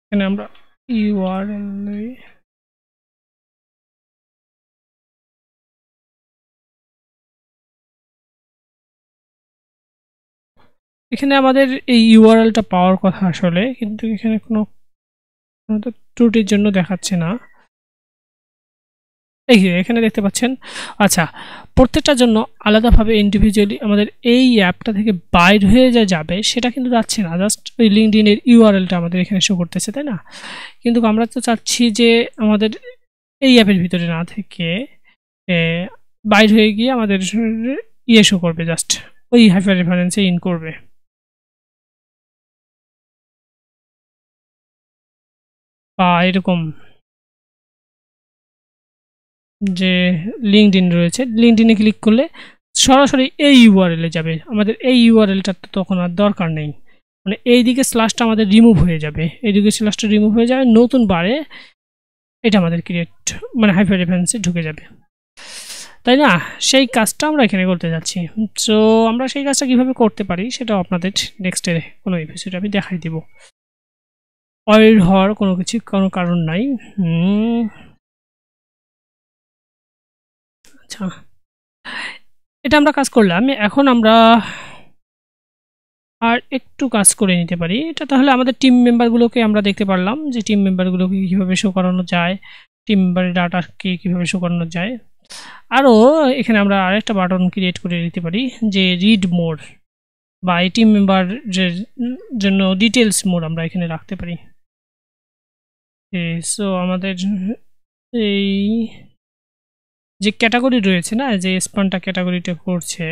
এখানে আমরা ইউআরএল এখানে আমাদের এই ইউআরএলটা পাওয়ার কথা আসলে, কিন্তু এখানে কোনো ত্রুটির জন্য দেখাচ্ছে না। এই যে এখানে দেখতে পাচ্ছেন। আচ্ছা, প্রত্যেকটার জন্য আলাদাভাবে ইন্ডিভিজুয়ালি আমাদের এই অ্যাপটা থেকে বাইর হয়ে যাবে সেটা কিন্তু যাচ্ছে না, জাস্ট ওই লিঙ্কডইনের ইউআরএলটা আমাদের এখানে শো করতেছে, তাই না? কিন্তু আমরা তো চাচ্ছি যে আমাদের এই অ্যাপের ভিতরে না থেকে বাইর হয়ে গিয়ে আমাদের ইয়ে শো করবে, জাস্ট ওই হাইপার রেফারেন্সে ইন করবে। বা এরকম যে লিঙ্কডইন রয়েছে, লিঙ্কডইনে ক্লিক করলে সরাসরি এই ইউআরএলে যাবে, আমাদের এই ইউআরএলটা তো তখন আর দরকার নেই, মানে এই দিকে স্ল্যাশটা আমাদের রিমুভ হয়ে যাবে, এইদিকে স্ল্যাশটা রিমুভ হয়ে যাবে, নতুন বারে এটা আমাদের ক্রিয়েট মানে হাইপার রেফারেন্সে ঢুকে যাবে, তাই না? সেই কাজটা আমরা এখানে করতে যাচ্ছি। সো আমরা সেই কাজটা কিভাবে করতে পারি সেটাও আপনাদের নেক্সটের কোনো এপিসোডে আমি দেখাই দিব। অয়েল হওয়ার কোনো কারণ নাই। আচ্ছা, এটা আমরা কাজ করলাম, এখন আমরা আর একটু কাজ করে নিতে পারি এটা, তাহলে আমাদের টিম মেম্বারগুলোকে আমরা দেখতে পারলাম যে টিম মেম্বারগুলোকে কীভাবে শো করানো যায়, টিম মেম্বারের ডাটাকে কীভাবে শো করানো যায়। আরও এখানে আমরা আরেকটা বাটন ক্রিয়েট করে দিতে পারি যে রিড মোর, বা এই টিম মেম্বারের জন্য ডিটেলস মোর আমরা এখানে রাখতে পারি। সো আমাদের এই যে ক্যাটাগরি রয়েছে না, যে স্পানটা ক্যাটাগরিটা করছে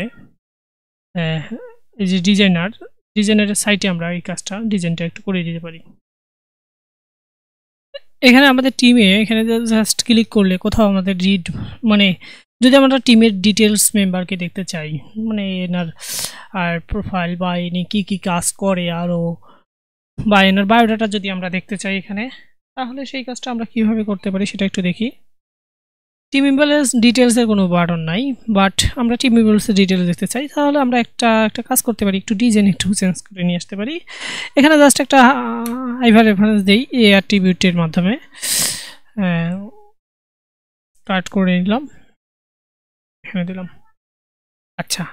এই যে ডিজাইনারের সাইটে আমরা এই কাজটা ডিজাইনটা একটু করে দিতে পারি। এখানে আমাদের টিমে এখানে জাস্ট ক্লিক করলে কোথাও আমাদের রিড, মানে যদি আমরা টিমের ডিটেলস মেম্বারকে দেখতে চাই, মানে এনার আর প্রোফাইল বা ইনি কী কী কাজ করে আরও, বা এনার বায়োডাটা যদি আমরা দেখতে চাই এখানে, তাহলে সেই কাজটা আমরা কিভাবে করতে পারি সেটা একটু দেখি। টিম মেম্বারের ডিটেলসের কোনো বাটন নাই, বাট আমরা টিম মেম্বারের ডিটেলস দেখতে চাই, তাহলে আমরা একটা কাজ করতে পারি, একটু ডিজাইন একটু চেঞ্জ করে নিয়ে আসতে পারি। এখানে জাস্ট একটা হাইপার রেফারেন্স দিই এই অ্যাট্রিবিউটের মাধ্যমে, কাট করে নিলাম, এখানে দিলাম। আচ্ছা,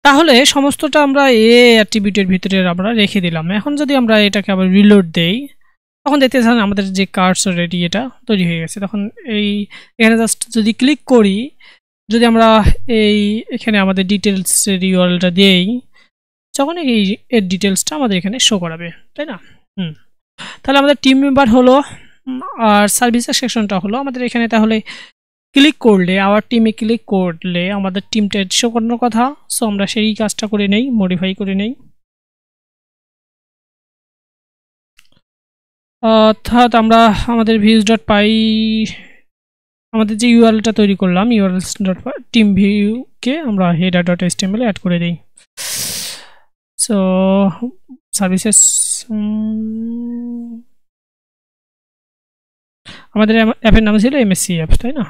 তাহলে সমস্তটা আমরা এই অ্যাট্রিবিউটের ভিতরে আমরা রেখে দিলাম। এখন যদি আমরা এটাকে আবার রিলোড দেই, তখন দেখতে পাচ্ছেন আমাদের যে কার্সর রেডি এটা তৈরি হয়ে গেছে। তখন এখানে জাস্ট যদি ক্লিক করি, যদি আমরা এখানে আমাদের ডিটেলসের ইউআরএলটা দিই, তখন এর ডিটেলসটা আমাদের এখানে শো করাবে, তাই না? তাহলে আমাদের টিম মেম্বার হলো, আর সার্ভিসের সেকশনটা হলো আমাদের এখানে। তাহলে ক্লিক করলে আওয়ার টিমে ক্লিক করলে আমাদের টিমটা শো করানোর কথা। সো আমরা সেই কাজটা করে নেই, মডিফাই করে নেই। অর্থাৎ আমরা আমাদের ভিউজ ডট পাই আমাদের যে ইউআরএলটা তৈরি করলাম ইউআরএল ডট টিম ভিউকে আমরা হেডার ডট এচটিএমএল অ্যাড করে দিই। সো সার্ভিসেস আমাদের অ্যাপের নাম ছিল এমএসসি অ্যাপ, তাই না?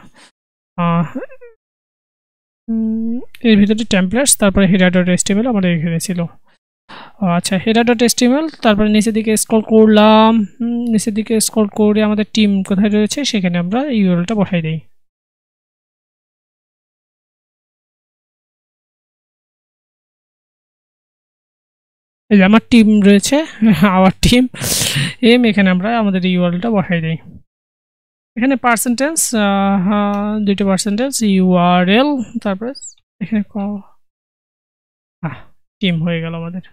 এর ভিতরে টেমপ্লেটস, তারপরে হেডার ডট এচটিএমএল আমাদের এখানে ছিল। আচ্ছা, হেডার ডট এচটিএমএল, তারপরে নিচের দিকে স্ক্রল করলাম, নিচের দিকে স্ক্রল করে আমাদের টিম কোথায় রয়েছে সেখানে আমরা ইউআরএলটা বসাই দিই। এই যে আমার টিম রয়েছে, আওয়ার টিম এখানে আমরা আমাদের ইউআরএলটা বসাই দিই। এখানে পার্সেন্টেজ, দুইটা পার্সেন্টেজ ইউআরএল, তারপরে এখানে টিম হয়ে গেল আমাদের।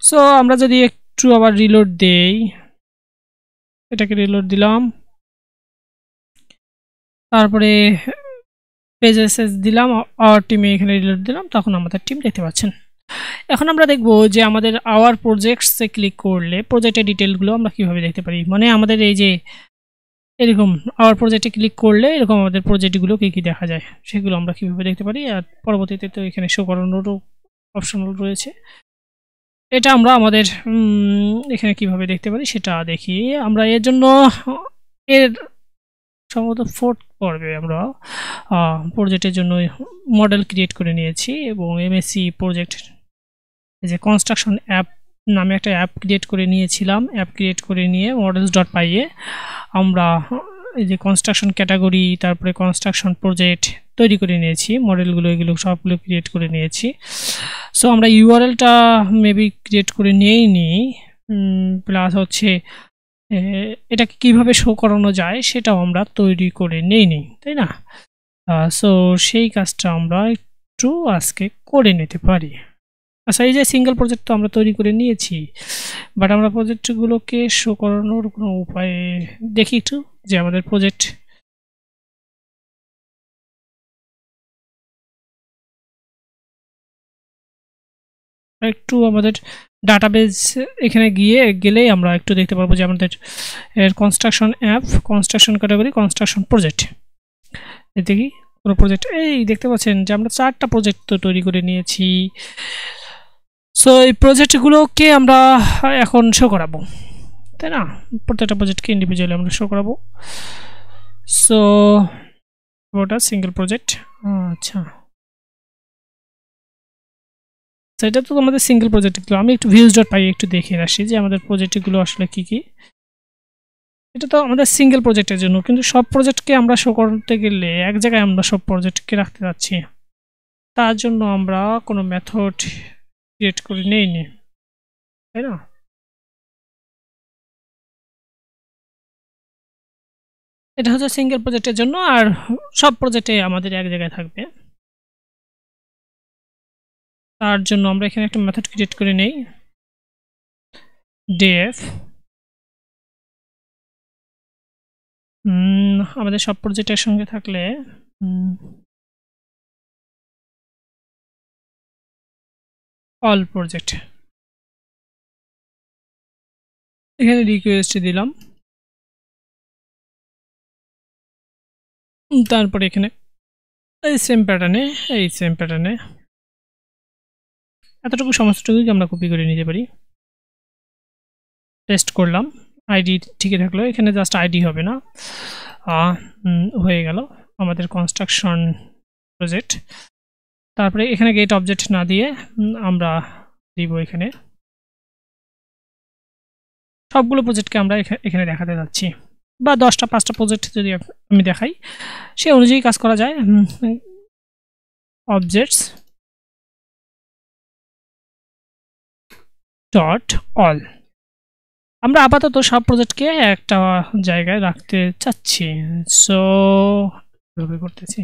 সো আমরা যদি একটু আবার রিলোড দেই, এটাকে রিলোড দিলাম, তারপরে পেজেস দিলাম, আওয়ার টিমে এখানে রিলোড দিলাম, তখন আমাদের টিম দেখতে পাচ্ছেন। এখন আমরা দেখব যে আমাদের আওয়ার প্রজেক্টসে ক্লিক করলে প্রজেক্টের ডিটেলগুলো আমরা কিভাবে দেখতে পারি। মানে আমাদের এই যে এরকম আওয়ার প্রজেক্টে ক্লিক করলে এরকম আমাদের প্রজেক্টগুলো কী কী দেখা যায় সেগুলো আমরা কিভাবে দেখতে পারি। আর পরবর্তীতে তো এখানে শো করানোরও অপশনাল রয়েছে। এটা আমরা আমাদের এখানে কিভাবে দেখতে পারি সেটা দেখি। আমরা এর জন্য এর সম্ভবত 4th পর্বে আমরা প্রজেক্টের জন্য মডেল ক্রিয়েট করে নিয়েছি এবং এমএসসি প্রজেক্ট যে কনস্ট্রাকশন অ্যাপ নামে একটা অ্যাপ ক্রিয়েট করে নিয়েছিলাম। অ্যাপ ক্রিয়েট করে নিয়ে মডেলস ডট পাইয়ে আমরা এই যে কনস্ট্রাকশন ক্যাটাগরি, তারপরে কনস্ট্রাকশন প্রজেক্ট তৈরি করে নিয়েছি, মডেলগুলো এগুলো সবগুলো ক্রিয়েট করে নিয়েছি। সো আমরা ইউআরএলটা মেবি ক্রিয়েট করে নিইনি, প্লাস হচ্ছে এটাকে কিভাবে শো করানো যায় সেটাও আমরা তৈরি করে নিইনি, তাই না? সো সেই কাজটা আমরা একটু আজকে করে নিতে পারি। আচ্ছা, এই যে সিঙ্গেল প্রজেক্ট তো আমরা তৈরি করে নিয়েছি, বাট আমরা প্রজেক্টগুলোকে শো করানোর কোনো উপায় দেখি একটু, যে আমাদের প্রজেক্ট একটু আমাদের ডাটাবেজ এখানে গেলেই আমরা একটু দেখতে পারবো যে আমাদের construction app, construction category, construction project, এতে কি কোনো প্রজেক্ট এই দেখতে পাচ্ছেন যে আমরা 4টা প্রজেক্ট তো তৈরি করে নিয়েছি। সো এই প্রজেক্টগুলোকে আমরা এখন শো করাবো, তাই না? প্রত্যেকটা প্রজেক্টকে ইন্ডিভিজুয়ালি আমরা শো করাবো। সো ওটা সিঙ্গেল প্রজেক্ট। আচ্ছা, সেটা তো আমাদের সিঙ্গেল প্রজেক্টগুলো। আমি একটু ভিউজ ডট পাই একটু দেখে আসি যে আমাদের প্রজেক্টগুলো আসলে কি কি। এটা তো আমাদের সিঙ্গেল প্রজেক্টের জন্য, কিন্তু সব প্রজেক্টকে আমরা শো করতে গেলে এক জায়গায় আমরা সব প্রজেক্টকে রাখতে যাচ্ছি, তার জন্য আমরা কোনো মেথড ক্রিয়েট করে নেইনি, তাই না? এটা হচ্ছে সিঙ্গেল প্রজেক্টের জন্য, আর সব প্রজেক্টে আমাদের এক জায়গায় থাকবে। তার জন্য আমরা এখানে একটা মেথড ক্রিয়েট করে নেই, def আমাদের সব প্রজেক্টের সঙ্গে থাকলে অল প্রজেক্ট, এখানে রিকোয়েস্ট দিলাম, তারপরে এখানে এই সেম প্যাটার্নে এতটুকু সমস্তটুকুই আমরা কপি করে নিতে পারি। পেস্ট করলাম, আইডি ঠিকই থাকলো, এখানে জাস্ট আইডি হবে না, হয়ে গেল আমাদের কনস্ট্রাকশন প্রজেক্ট। তারপরে এখানে গেট অবজেক্ট না দিয়ে আমরা দিব এখানে সবগুলো প্রজেক্টকে আমরা এখানে দেখাতে যাচ্ছি, বা 10টা 5টা প্রজেক্ট যদি আমি দেখাই সে অনুযায়ী কাজ করা যায়। অবজেক্টস ডট অল, আমরা আপাতত সব প্রজেক্টকে একটা জায়গায় রাখতে চাচ্ছি। সো এভাবে করতেছি।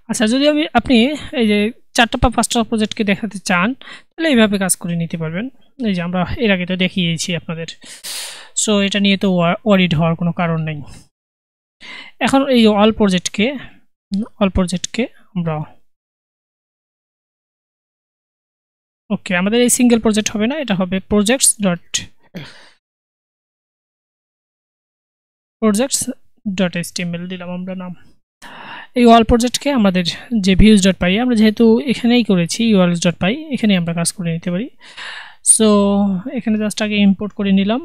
আচ্ছা, যদি আপনি এই যে 4টা বা 5টা প্রজেক্টকে দেখাতে চান তাহলে এইভাবে কাজ করে নিতে পারবেন। এই যে আমরা এর আগে তো দেখিয়েছি আপনাদের, সো এটা নিয়ে তো ওয়ারিড হওয়ার কোনো কারণ নেই। এখন এই অল প্রজেক্টকে আমরা ওকে, আমাদের এই সিঙ্গেল প্রজেক্ট হবে না, এটা হবে projects.html দিলাম আমরা নাম। এই অল প্রজেক্টকে আমাদের যে views.py আমরা যেহেতু এখানেই করেছি urls.py, এখানে আমরা কাজ করে নিতে পারি। সো এখানে জাস্ট আগে ইম্পোর্ট করে নিলাম।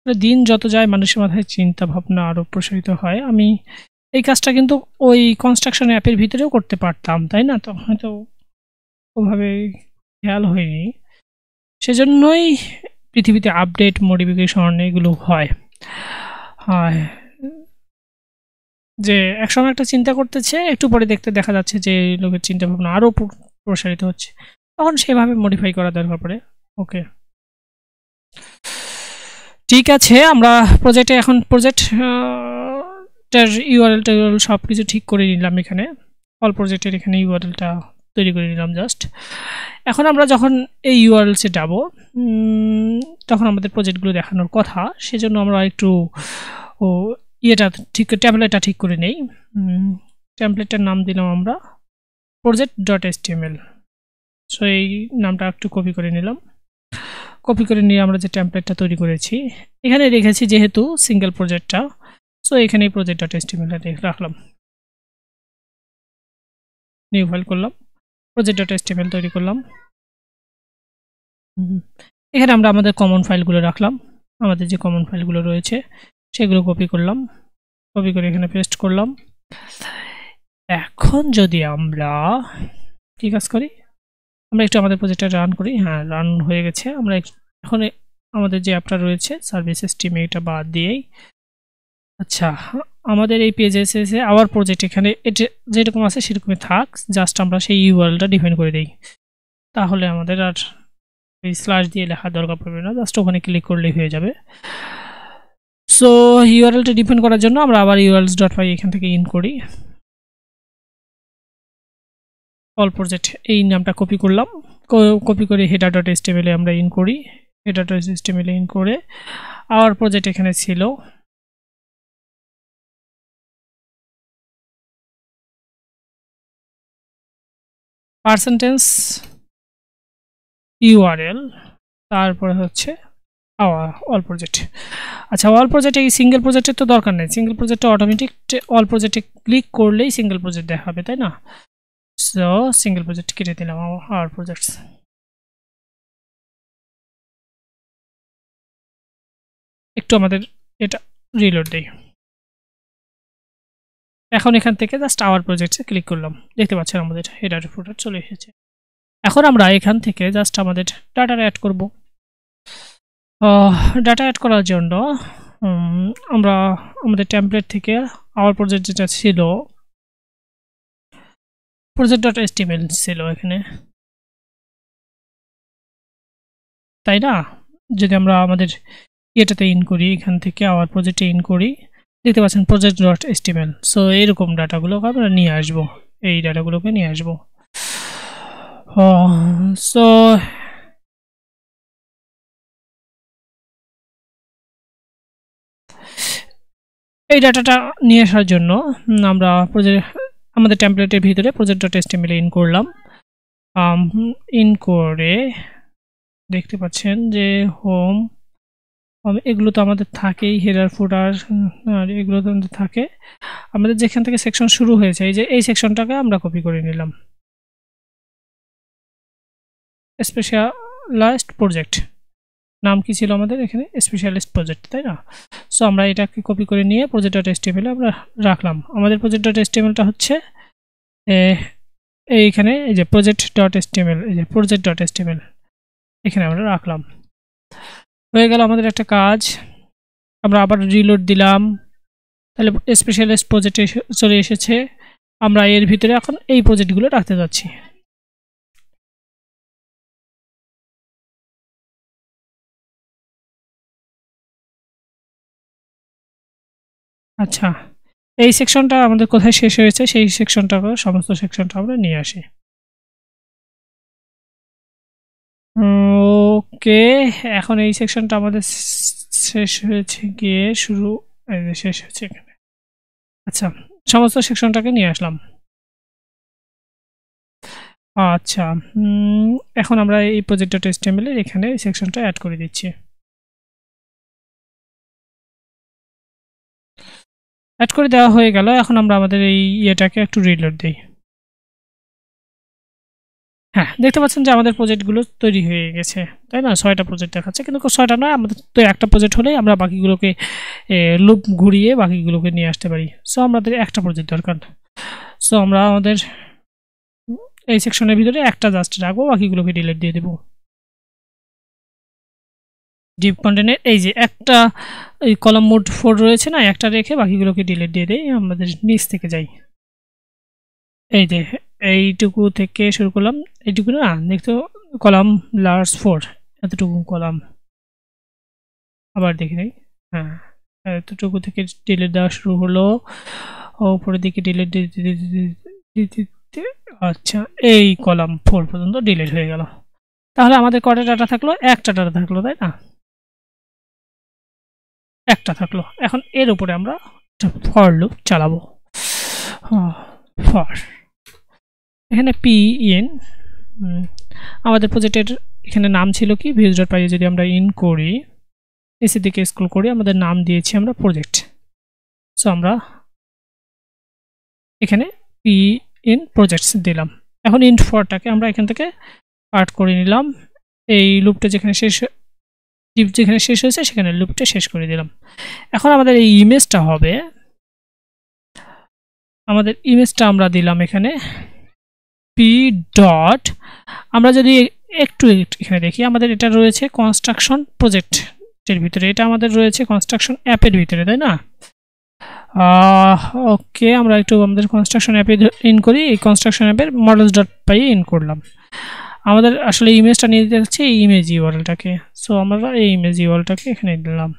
দিন যত যায় মানুষের মাথায় চিন্তা ভাবনা আরো প্রসারিত হয়। আমি এই কাজটা কিন্তু ওই কনস্ট্রাকশন অ্যাপের ভিতরেও করতে পারতাম, তাই না? তো হয়তো ওভাবে খেয়াল হয়নি, সেজন্যই পৃথিবীতে আপডেট মডিফিকেশন এগুলো হয়। যে একসময় একটা চিন্তা করতেছে, একটু পরে দেখা যাচ্ছে যে লোকের চিন্তা ভাবনা আরো প্রসারিত হচ্ছে, তখন সেভাবে মডিফাই করা দরকার পড়ে। ওকে, ঠিক আছে, আমরা প্রজেক্টের ইউআরএল সব কিছু ঠিক করে নিলাম। এখানে অল প্রজেক্টের এখানে ইউআরএলটা তৈরি করে নিলাম জাস্ট। এখন আমরা যখন এই ইউআরএলসে যাব তখন আমাদের প্রজেক্টগুলো দেখানোর কথা, সেজন্য আমরা একটু টেমপ্লেটটা ঠিক করে নেই। টেমপ্লেটটার নাম দিলাম আমরা project.html। সো এই নামটা একটু কপি করে নিলাম। কপি করে নিয়ে আমরা যে টেমপ্লেটটা তৈরি করেছি এখানে রেখেছি, যেহেতু সিঙ্গেল প্রজেক্টটা, সো এখানে project.html রাখলাম। নিউ ফাইল করলাম, project.html তৈরি করলাম। এখানে আমরা আমাদের কমন ফাইলগুলো রাখলাম, আমাদের যে কমন ফাইলগুলো রয়েছে সেগুলো কপি করলাম, কপি করে এখানে পেস্ট করলাম। এখন যদি আমরা কি কাজ করি, আমরা একটু আমাদের প্রজেক্টটা রান করি। হ্যাঁ, রান হয়ে গেছে। আমরা এখন আমাদের যে অ্যাপটা রয়েছে সার্ভিসেস টিম, এটা বাদ দিয়েই আচ্ছা আমাদের এই পেজে এসে আওয়ার প্রজেক্ট এখানে এটা যেরকম আছে সেরকমই থাক, জাস্ট আমরা সেই ইউআরএলটা ডিফাইন করে দিই, তাহলে আমাদের আর এই স্ল্যাশ দিয়ে লেখার দরকার পড়বে না, জাস্ট ওখানে ক্লিক করলেই হয়ে যাবে। সো ইউআরএলটা ডিফাইন করার জন্য আমরা আবার urls.py এখান থেকে ইন করি। অল প্রজেক্ট এই নামটা কপি করলাম, কপি করে header.html এ আমরা ইন করি। header.html ইন করে আওয়ার প্রজেক্ট এখানে ছিল, %url, তারপরে হচ্ছে অল প্রজেক্ট। আচ্ছা, অল প্রজেক্টে এই সিঙ্গেল প্রজেক্টের তো দরকার নেই, সিঙ্গেল প্রজেক্টটা অটোমেটিক অল প্রজেক্টে ক্লিক করলেই সিঙ্গেল প্রজেক্ট দেখাবে, তাই না? সো সিঙ্গেল প্রজেক্ট কেটে দিলাম, আওয়ার প্রজেক্টস। একটু আমাদের এটা রিলোড দেই। এখন এখান থেকে জাস্ট আওয়ার প্রজেক্টসে ক্লিক করলাম, দেখতে পাচ্ছেন আমাদের হেডার ফুটার চলে এসেছে। এখন আমরা এখান থেকে জাস্ট আমাদের ডাটা অ্যাড করব। ডাটা অ্যাড করার জন্য আমরা আমাদের টেমপ্লেট থেকে আওয়ার প্রজেক্ট যেটা ছিল project.html ছিল এখানে, তাই না? যদি আমরা আমাদের এটাতে ইন করি, এখান থেকে আওয়ার প্রজেক্টে ইন করি, দেখতে পাচ্ছেন project.html। সো এরকম ডাটাগুলো আমরা নিয়ে আসবো, এই ডাটাগুলোকে নিয়ে আসবো। সো এই ডাটাটা নিয়ে আসার জন্য আমরা আমাদের টেমপ্লেটের ভিতরে project.html ইন করলাম। ইন করে দেখতে পাচ্ছেন যে হোম, এগুলো তো আমাদের থাকেই, হেডার ফুটার আর এগুলো তো আমাদের থাকে। আমাদের যেখান থেকে সেকশন শুরু হয়েছে এই যে এই সেকশনটাকে আমরা কপি করে নিলাম, স্পেশালাইজড প্রজেক্ট নাম কি ছিল আমাদের এখানে, স্পেশালিস্ট প্রজেক্ট, তাই না? সো আমরা এটাকে কপি করে নিয়ে project.html আমরা রাখলাম। আমাদের project.htmlটা হচ্ছে এইখানে, এই যে project.html, এই যে project.html এখানে আমরা রাখলাম। হয়ে গেল আমাদের একটা কাজ। আমরা আবার রিলোড দিলাম, তাহলে স্পেশালিস্ট প্রজেক্টে চলে এসেছে। আমরা এর ভিতরে এখন এই প্রজেক্টগুলো রাখতে যাচ্ছি। আচ্ছা, এই সেকশনটা আমাদের কোথায় শেষ হয়েছে সেই সেকশনটা, সমস্ত সেকশনটা আমরা নিয়ে আসি। ওকে, এখন এই সেকশনটা আমাদের শেষ হয়েছে গিয়ে শুরু, শেষ হয়েছে এখানে। আচ্ছা, সমস্ত সেকশনটাকে নিয়ে আসলাম। আচ্ছা, এখন আমরা এই project.html এর এখানে এই সেকশনটা অ্যাড করে দিচ্ছি। অ্যাড করে দেওয়া হয়ে গেল। এখন আমরা আমাদের এই ইয়েটাকে একটু রিলোড দিই। হ্যাঁ, দেখতে পাচ্ছেন যে আমাদের প্রজেক্টগুলো তৈরি হয়ে গেছে, তাই না? 6টা প্রজেক্ট দেখাচ্ছে, কিন্তু 6টা নয়, আমাদের তো একটা প্রজেক্ট হলেই আমরা বাকিগুলোকে লুপ ঘুরিয়ে বাকিগুলোকে নিয়ে আসতে পারি। সো আমাদের একটা প্রজেক্ট দরকার। সো আমরা আমাদের এই সেকশনের ভিতরে একটা জাস্ট রাখবো, বাকিগুলোকে ডিলিট দিয়ে দেবো। ডিপ কন্টেন্টের এই যে একটা এই কলাম মোড 4 রয়েছে না, একটা রেখে বাকিগুলোকে ডিলিট দিয়ে দেই। আমাদের নিচ থেকে যাই, এই যে এইটুকু থেকে শুরু করলাম, এইটুকু না দেখতো, কলাম লার্জ 4, এতটুকু কলাম। আবার দেখি নাই, হ্যাঁ এতটুকু থেকে ডিলিট দেওয়া শুরু হলো, উপরের দিকে ডিলিট দিতে। আচ্ছা, এই কলাম 4 পর্যন্ত ডিলিট হয়ে গেল। তাহলে আমাদের কটা ডাটা থাকলো? একটা ডাটা থাকলো, তাই না? একটা থাকলো। এখন এর উপরে আমরা ফর লুপ চালাবো। ফর এখানে পি ইন, আমাদের প্রজেক্টের এখানে নাম ছিল কি views.py, যদি আমরা ইন করি, এসি দিকে স্ক্রল করি, আমাদের নাম দিয়েছি আমরা প্রজেক্ট। সো আমরা এখানে পি ইন প্রজেক্টস দিলাম। এখন ইন ফরটাকে আমরা এখান থেকে পার্ট করে নিলাম। এই লুপটা যেখানে শেষ হয়েছে সেখানে লুপটা শেষ করে দিলাম। এখন আমাদের এই ইমেজটা হবে, আমাদের ইমেজটা আমরা দিলাম এখানে পি ডট, আমরা যদি একটু এখানে দেখি, আমাদের এটা রয়েছে কনস্ট্রাকশন প্রজেক্টের ভিতরে, এটা আমাদের রয়েছে কনস্ট্রাকশন অ্যাপের ভিতরে, তাই না? ওকে, আমরা একটু আমাদের কনস্ট্রাকশন অ্যাপে ইন করি। এই কনস্ট্রাকশন অ্যাপের models.py ইন করলাম। আমাদের আসলে ইমেজটা নিয়ে দিতে হচ্ছে এই ইমেজ ইউআরএলটাকে। সো আমরা এই ইমেজ ইউআরএলটাকে এখানে দিলাম,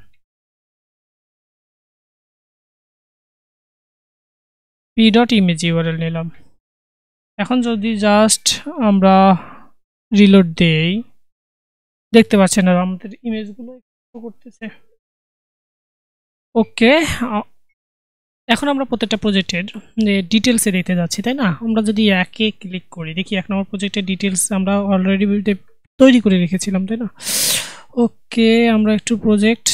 p.image ইউআরএল নিলাম। এখন যদি জাস্ট আমরা রিলোড দেই, দেখতে পাচ্ছেন না আমাদের ইমেজগুলো করতেছে। ওকে, এখন আমরা প্রত্যেকটা প্রজেক্টের ডিটেলসে দেখতে যাচ্ছি, তাই না? আমরা যদি একে ক্লিক করি, দেখি 1 নম্বর প্রজেক্টের ডিটেলস আমরা অলরেডি তৈরি করে রেখেছিলাম, তাই না? ওকে, আমরা একটু প্রজেক্ট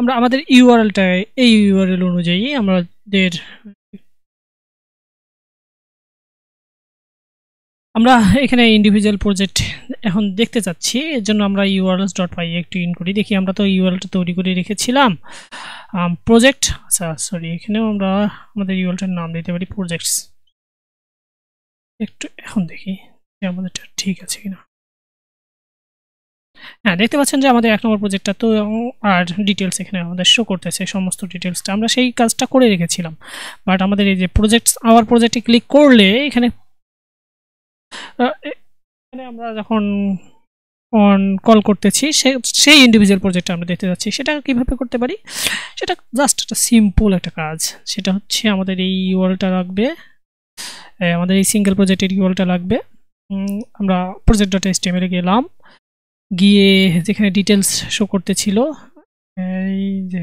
আমরা আমাদের ইউআরএলটা এই ইউআরএল অনুযায়ী আমাদের আমরা এখানে ইন্ডিভিজুয়াল প্রজেক্ট এখন দেখতে চাচ্ছি, এর জন্য আমরা urls.py একটু ইন করি। দেখি, আমরা তো ইউআরএলটা তৈরি করে রেখেছিলাম প্রজেক্ট। আচ্ছা সরি, এখানেও আমরা আমাদের ইউআরএলটার নাম দিতে পারি প্রজেক্টস। একটু এখন দেখি যে আমাদেরটা ঠিক আছে কিনা। হ্যাঁ, দেখতে পাচ্ছেন যে আমাদের 1 নম্বর প্রজেক্টটা তো, আর ডিটেলস এখানে আমাদের শো করতেছে, সমস্ত ডিটেলসটা আমরা সেই কাজটা করে রেখেছিলাম। বাট আমাদের এই যে প্রজেক্টস, আওয়ার প্রজেক্টে ক্লিক করলে এখানে আমরা যখন অন কল করতেছি সেই ইন্ডিভিজুয়াল প্রজেক্ট আমরা দেখতে যাচ্ছি। সেটা কিভাবে করতে পারি? সেটা জাস্ট একটা সিম্পল একটা কাজ। সেটা হচ্ছে আমাদের এই ইউআরএলটা লাগবে, আমাদের এই সিঙ্গেল প্রজেক্টের ইউআরএলটা লাগবে। আমরা project.html এ গেলাম, গিয়ে যেখানে ডিটেলস শো করতেছিল, এই যে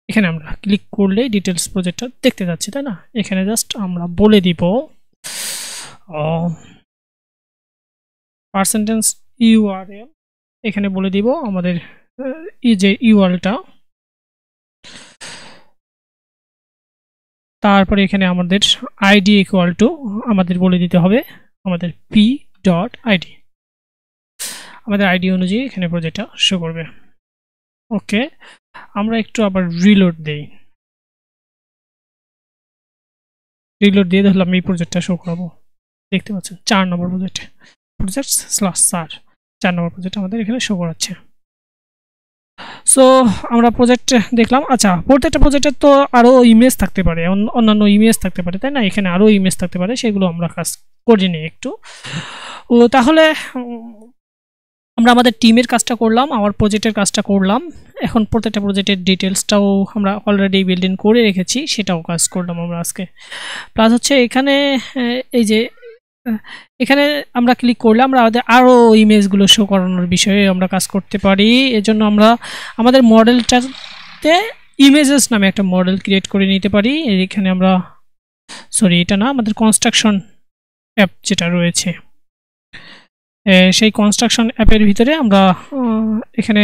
এখানে আমরা ক্লিক করলে ডিটেলস প্রজেক্টটা দেখতে যাচ্ছি, তাই না? এখানে জাস্ট আমরা বলে দিব পার্সেন্টেজ ইউআরএল, এখানে বলে দিব আমাদের এই যে ইউআরএলটা, তারপরে এখানে আমাদের আইডি ইকুয়াল টু আমাদের বলে দিতে হবে আমাদের p.id, আমাদের আইডি অনুযায়ী এখানে প্রজেক্টটা শো করবে। ওকে, আমরা একটু আবার রিলোড দেই, রিলোড দিয়ে ধরলাম এই প্রজেক্টটা শো করাবো। দেখতে পাচ্ছেন 4 নম্বর প্রজেক্ট/star 4 নম্বর প্রজেক্ট আমাদের এখানে শো করাচ্ছে। সো আমরা প্রজেক্ট দেখলাম। আচ্ছা, প্রত্যেকটা প্রজেক্টের তো আরো ইমেজ থাকতে পারে, অন্যান্য ইমেজ থাকতে পারে, তাই না? এখানে আরো ইমেজ থাকতে পারে, সেগুলো আমরা কাজ করে নিই একটু। ও তাহলে আমরা আমাদের টিমের কাজটা করলাম, আমার প্রজেক্টের কাজটা করলাম। এখন প্রত্যেকটা প্রজেক্টের ডিটেলসটাও আমরা অলরেডি বিল্ড ইন করে রেখেছি, সেটাও কাজ করলাম আমরা আজকে। প্লাস হচ্ছে এখানে এই যে এখানে আমরা ক্লিক করলে আমরা আরও ইমেজগুলো শো করানোর বিষয়ে আমরা কাজ করতে পারি। এজন্য আমরা আমাদের মডেলটাতে ইমেজেস নামে একটা মডেল ক্রিয়েট করে নিতে পারি। এখানে আমরা সরি এটা না, আমাদের কনস্ট্রাকশন অ্যাপ যেটা রয়েছে সেই কনস্ট্রাকশন অ্যাপের ভিতরে আমরা এখানে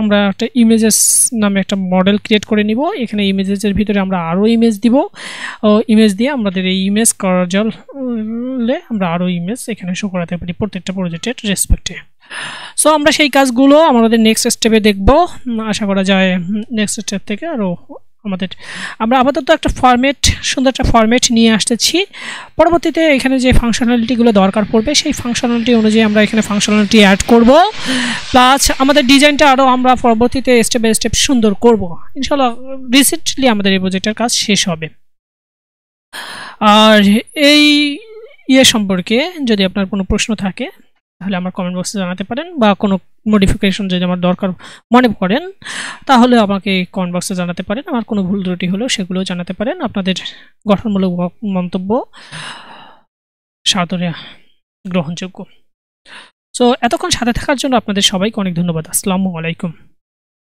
আমরা একটা ইমেজেস নামে একটা মডেল ক্রিয়েট করে নিব। এখানে ইমেজেসের ভিতরে আমরা আরও ইমেজ দিব, ইমেজ দিয়ে আমাদের এই ইমেজ কার্যলে আমরা আরও ইমেজ এখানে শো করাতে পারি প্রত্যেকটা প্রজেক্টের রেসপেক্টে। সো আমরা সেই কাজগুলো আমাদের নেক্সট স্টেপে দেখব। আশা করা যায় নেক্সট স্টেপ থেকে আরও আমরা আপাতত একটা ফরম্যাট, সুন্দর একটা ফরম্যাট নিয়ে আসতেছি। পরবর্তীতে এখানে যে ফাংশনালিটিগুলো দরকার পড়বে সেই ফাংশনালিটি অনুযায়ী আমরা এখানে ফাংশনালিটি অ্যাড করব। প্লাস আমাদের ডিজাইনটা আরও আমরা পরবর্তীতে স্টেপ বাই স্টেপ সুন্দর করব ইনশাআল্লাহ। রিসেন্টলি আমাদের এই প্রজেক্টের কাজ শেষ হবে। আর এই সম্পর্কে যদি আপনার কোনো প্রশ্ন থাকে তাহলে আমার কমেন্ট বক্সে জানাতে পারেন, বা কোনো মডিফিকেশন যদি আমার দরকার মনে করেন তাহলে আমাকে কমেন্ট বক্সে জানাতে পারেন। আমার কোনো ভুল ত্রুটি হলেও সেগুলো জানাতে পারেন। আপনাদের গঠনমূলক মন্তব্য সাদরে গ্রহণযোগ্য। সো এতক্ষণ সাথে থাকার জন্য আপনাদের সবাইকে অনেক ধন্যবাদ। আসসালামু আলাইকুম।